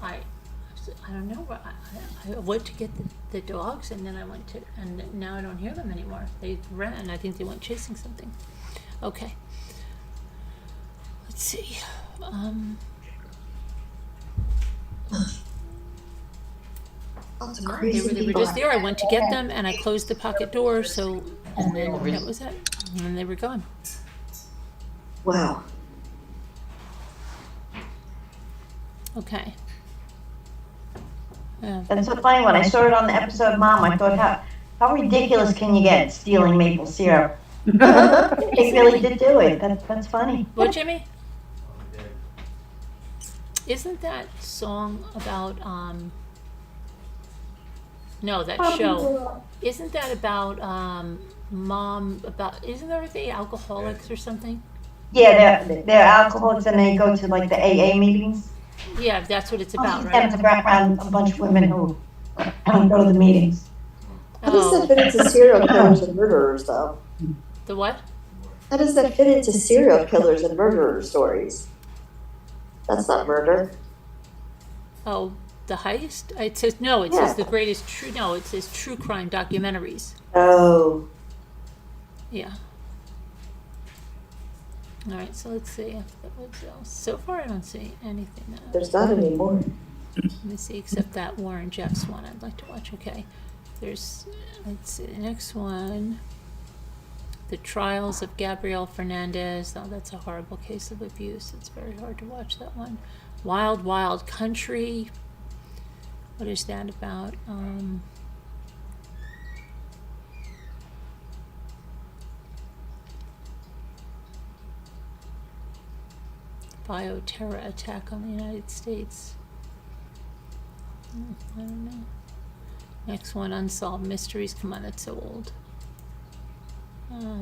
I don't know. I went to get the dogs, and then I went to, and now I don't hear them anymore. They ran. I think they went chasing something. Okay. Let's see. Lots of No, crazy they were people. just there. I went to get them, and I closed the pocket door. So, and then that was it. And then they were gone. Wow. Okay. That's so funny, when I saw it on the episode Mom, I thought, how ridiculous can you get stealing maple syrup? They really did do it. That's funny. What, Jimmy? Isn't that song about no, that show? Isn't that about mom? Isn't there the alcoholics or something? Yeah, they're alcoholics and they go to like the AA meetings. Yeah, that's what it's about, Them right? to background a bunch of women who go to the meetings. How does that Oh, fit into serial killers and murderers, though? the what? How does that fit into serial killers and murderer stories? That's not murder. Oh, the heist? It says no. It says the greatest true. No, it says true crime documentaries. Oh. Yeah. All right, so let's see. What else? So far, I don't see anything. There's not any more. Let me see, except that Warren Jeffs one I'd like to watch. Okay. Let's see, the next one. The Trials of Gabriel Fernandez. Oh, that's a horrible case of abuse. It's very hard to watch that one. Wild Wild Country. What is that about? Bioterror attack on the United States. I don't know. Next one, Unsolved Mysteries. Come on, that's so old.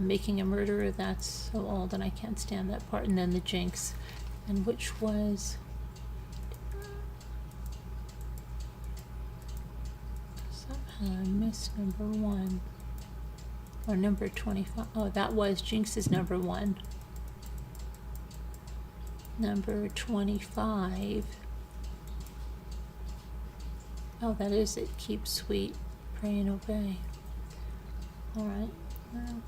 Making a Murderer, that's so old and I can't stand that part. And then The Jinx. And which was... Somehow I missed number 1. Or number 25. Oh, that was Jinx is number 1. Number 25. Oh, that is it. Keep sweet, pray and obey. All right. Well.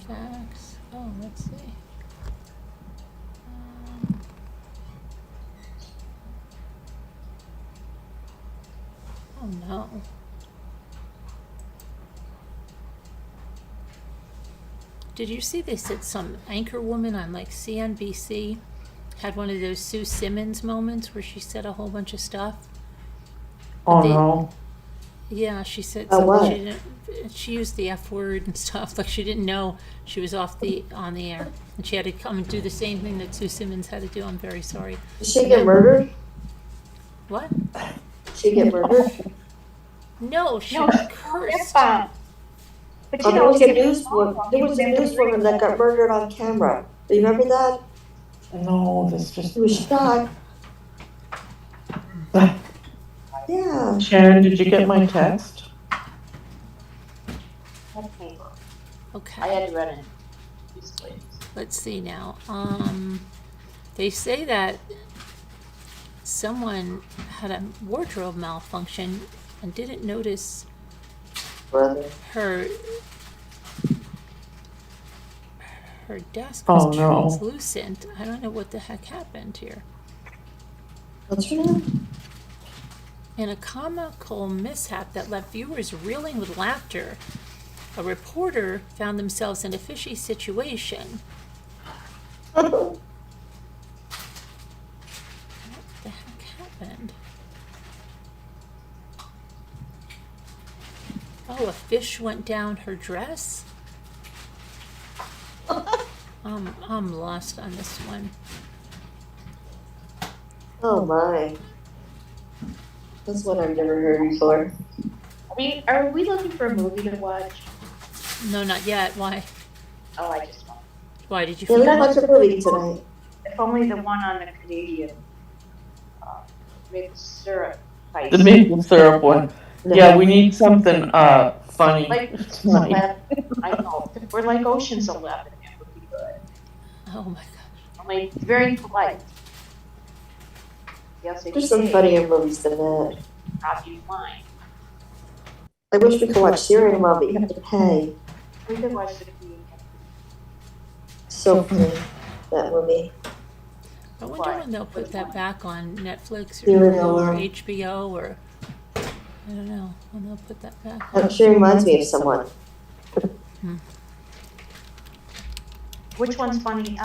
Facts. Oh, let's see. Oh no. Did you see they said some anchor woman on like CNBC had one of those Sue Simmons moments where she said a whole bunch of stuff? Oh They- no. Yeah, she said Oh, something. what? She didn't. She used the F word and stuff. Like she didn't know she was on the air, and she had to come and do the same thing that Sue Simmons had to do. I'm very sorry. Did she get murdered? What? Did she get murdered? No, she No, cursed. But Oh, there was a newswoman that got murdered on camera. Do you remember that? No, this just. She was shot. Yeah. Sharon, did you get my text? Okay. I Okay. had to run in. let's see now. They say that someone had a wardrobe malfunction and didn't notice Brother. her desk Oh, was no. translucent. I don't know what the heck happened here. What's her name? In a comical mishap that left viewers reeling with laughter, a reporter found themselves in a fishy situation. What the heck happened? Oh, a fish went down her dress? I'm lost on this one. Oh my. That's one I've never heard before. Are we looking for a movie to watch? No, not yet. Why? Oh, I just want. Why did you Yeah, we find watched a movie tonight. If only the one on the Canadian maple syrup The spice. maple syrup one. No. Yeah, we need something funny Like tonight. 11. I know. We're like Ocean's 11. It would be good. Oh my gosh. Only very polite. Yes, There's some funnier movies than that. Robbie Wine. I wish we could watch Serial Love, but you have to pay. We could watch the Canadian. So funny, that movie. I wonder when they'll put that back on Netflix or, Serial or Love. HBO or I don't know when they'll put that back That on. sure reminds me of someone. Which one's funny?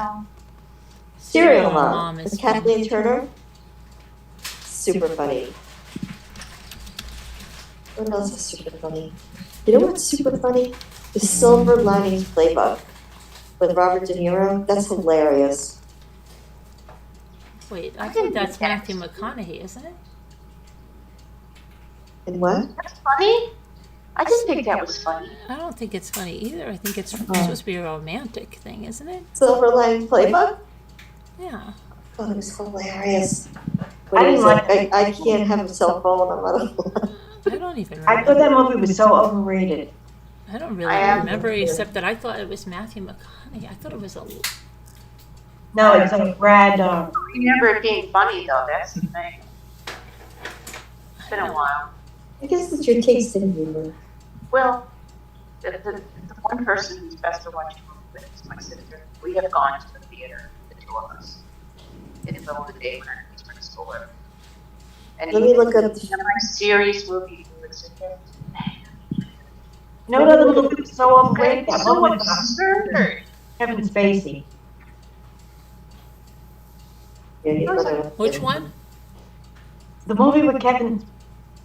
Serial Mom Mom is with Kathleen Turner. Super funny. What else is super funny? You know what's super funny? The Silver Linings Playbook with Robert De Niro. That's hilarious. Wait, I think that's Matthew McConaughey, isn't it? And what? That's funny? I didn't think that was funny. I don't think it's funny either. I think it's supposed to be a romantic thing, isn't it? Silver Linings Playbook? Yeah. Oh, it was hilarious. I When didn't he's like like, I can't have a cell phone. I'm not allowed. I don't even I thought remember. that movie was so overrated. I don't really I am- remember except that I thought it was Matthew McConaughey. I thought it was a. No, it's like Brad. I remember it being funny though, that's the thing. It's been a while. I guess it's your taste in humor. Well, the one person who's best to watch a movie with is my sister. We have gone to the theater, the two of us, in the middle of the day when our kids were in school. And Let me look up. a nice serious movie we would sit there. No, that movie was so overrated. That So one with absurd. Kevin Spacey. Yeah, you know. Which one? The movie with Kevin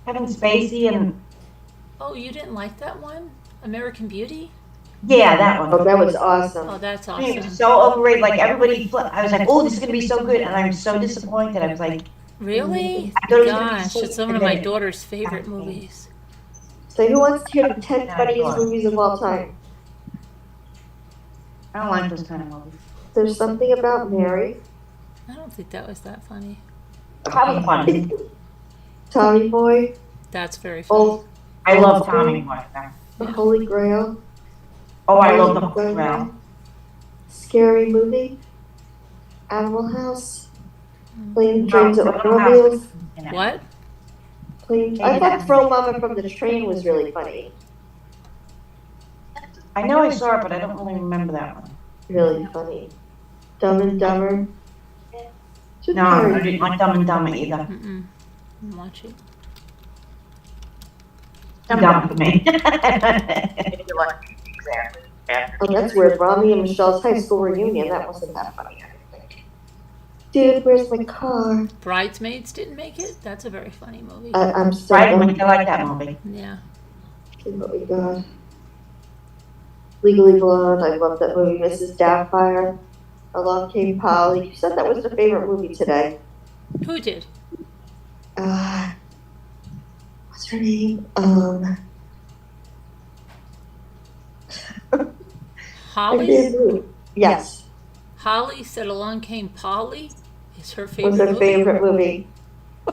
Spacey and Oh, you didn't like that one? American Beauty? yeah, that one. Oh, that was Oh, awesome. that's I mean, it awesome. was so overrated. Like everybody, I was like, "Oh, this is gonna be so good," and I was so disappointed. I was like, Really? I thought it was gonna be Gosh, so it's one of my good. daughter's favorite movies. So who wants to hear the 10 funniest movies of all time? I don't like those kind of movies. There's something about Mary. I don't think that was that funny. Probably funny. Tommy Boy. That's very funny. Oh, I love Tommy Boy. The Holy Grail. Oh, I love the whole round. Scary Movie. Animal House. Plane, No, Trains, and Animal House. Automobiles. What? Plane. I thought Throw Mama from the Train was really funny. I know I saw it, but I don't really remember that one. Really funny. Dumb and Dumber. Jim No, I Carrey. didn't like Dumb and Dumber either. Mm-mm. Watch it. Dumb to me. If you like, exactly. After Oh, that's weird. Rami and Michelle's high school reunion. That wasn't that funny, I don't think. Dude, where's my car? Bridesmaids didn't make it? That's a very funny movie. I'm so Right, done. I like that movie. Yeah. Oh my god. Legally Blonde. I love that movie. Mrs. Doubtfire. Along Came Polly. You said that was your favorite movie today. Who did? What's her name? Holly? Yes, Holly said Along Came Polly is her was favorite her movie. favorite movie. I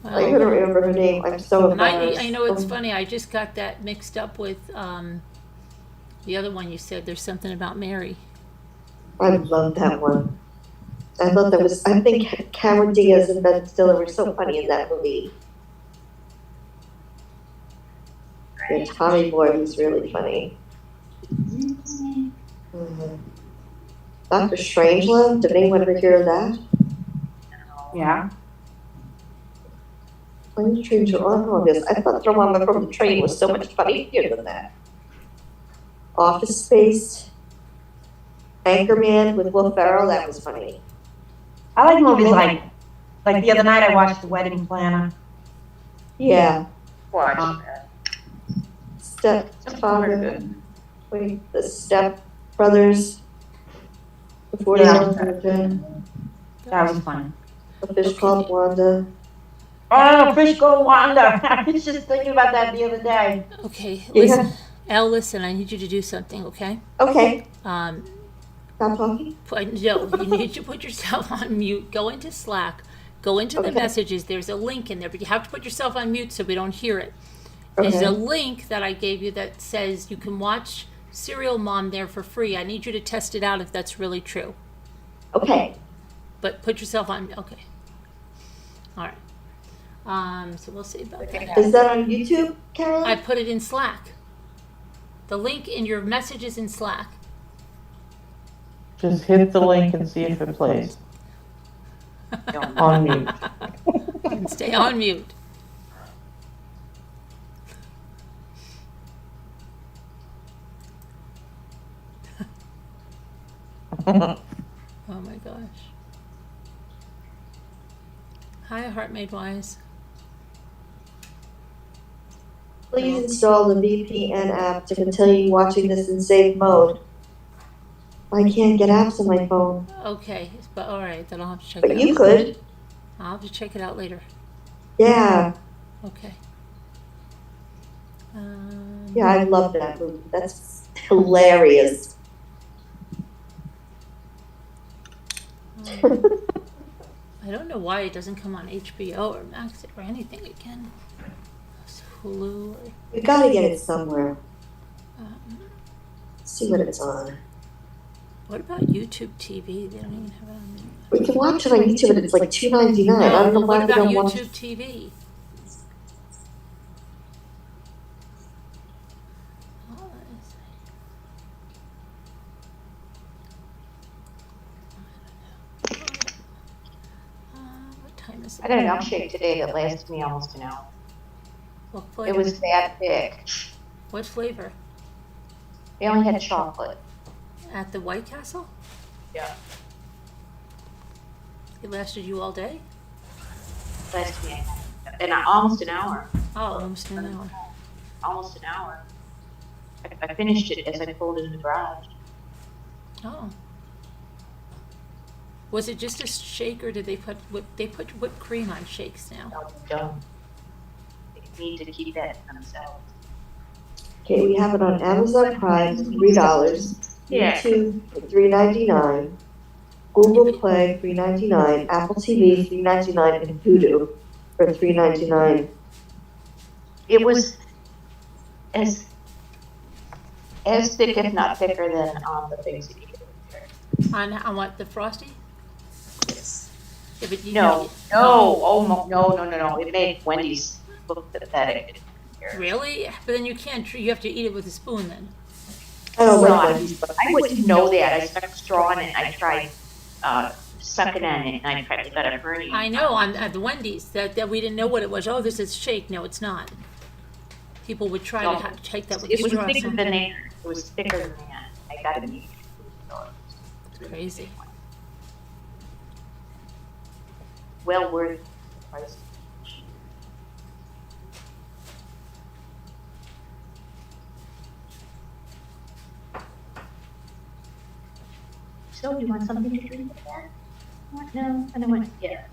Wow. couldn't remember her name. I'm so And embarrassed. I know it's funny. I just got that mixed up with The other one you said there's something about Mary. I love that one. I thought that was, I think Cameron Diaz and Ben Stiller were so funny in that movie. And Tommy Boy was really funny. Dr. Strangelove, did anyone ever hear of that? Yeah. Plane Stranger on August. I thought Thermometer from the Train was so much funnier than that. Office Space, Anchorman with Will Ferrell, that was funny. I like movies like the other night I watched The Wedding Planner. Yeah. Watch that. Stepfather, wait, the Step Brothers, the 40 Yeah. Virgin, That was fun. A Fish Called Wanda. Oh, Fish Go Wanda. I was just thinking about that the other day. Okay, Yeah. listen. Elle, listen, I need you to do something, okay? Okay, Um, stop talking. no, you need to put yourself on mute. Go into Slack. Go into the Okay. messages. There's a link in there, but you have to put yourself on mute so we don't hear it. There's Okay. a link that I gave you that says you can watch Serial Mom there for free. I need you to test it out if that's really true. Okay. But put yourself on, okay. All right. So we'll see about that. Is that on YouTube, Caroline? I put it in Slack. The link in your messages in Slack. Just hit the link and see if it plays. On mute. And stay on mute. Oh my gosh. Hi, Heart Made Wise. Please install the VPN app to continue watching this in safe mode. I can't get apps on my phone, Okay, but all right, then I'll have to check but it out. you could. I'll have to check it out later. Yeah, Okay. yeah, I love that movie. That's hilarious. I don't know why it doesn't come on HBO or Max or anything again. It's Hulu or We gotta get it somewhere. um, See what it's on. what about YouTube TV? They don't even have it on there. We can watch it on YouTube, but it's like $2.99. I don't know What why we about don't watch. YouTube TV? Oh, let's see. I don't know. What time is it? I got an milkshake today that lasted me almost an hour. What It flavor? was that big. What flavor? They only had chocolate. At the White Castle? Yeah. It lasted you all day? Lasted me almost an hour. Oh, almost an hour. Almost an hour. I finished it as I pulled in the garage. Oh. Was it just a shake, or did they put whipped cream on shakes now? I was done. They need to keep that to themselves. Okay, we have it on Amazon Prime, $3. Yeah. YouTube, $3.99. Google Play, $3.99. Apple TV, $3.99, and Vudu for $3.99. It was as thick, if not thicker, than the things that you get there. On what, the Frosty? Yes. Yeah, but you No, no. It made Wendy's look pathetic. Really? But then you can't. You have to eat it with a spoon then. I don't Well, like I Wendy's. wouldn't know that. I stuck a straw in it. And I tried sucking on it, and I practically got a hernia. I know. On at the Wendy's that we didn't know what it was. Oh, this is shake. No, it's not. People would try to take that with a It was straw. thicker than that. It was thicker than that. I got it. It's crazy. Well worth the price. So, you want something to drink with that? What? No, I don't want. Yeah.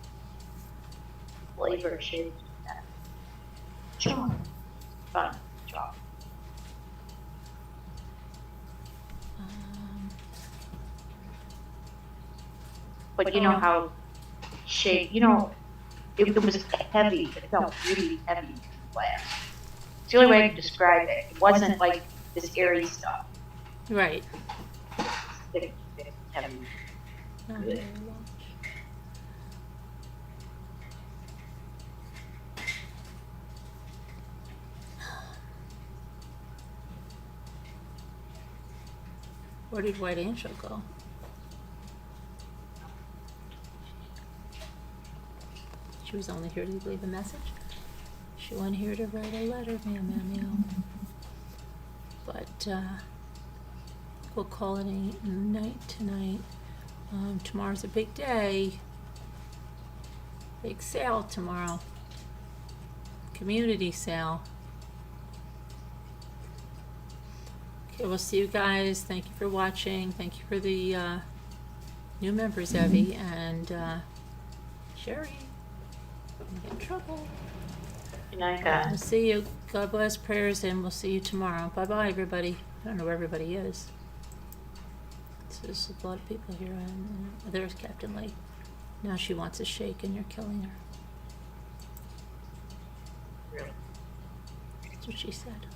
Flavor shade. Chalk. Fun. Chalk. But you know how shade, it was heavy. It felt really heavy in glass. It's the only way I could describe it. It wasn't like this airy stuff. Right. Heavy. Not Good. very much. Where did White Angel go? She was only here to leave a message. She wasn't here to write a letter, meow. But we'll call it a night tonight. Tomorrow's a big day. Big sale tomorrow. Community sale. Okay, we'll see you guys. Thank you for watching. Thank you for the new members, Evie and Sherry. I'm gonna get in trouble. Good night, guys. We'll see you. God bless, prayers, and we'll see you tomorrow. Bye-bye, everybody. I don't know where everybody is. So there's a lot of people here. And there's Captain Lee. Now she wants a shake, and you're killing her. Really. That's what she said.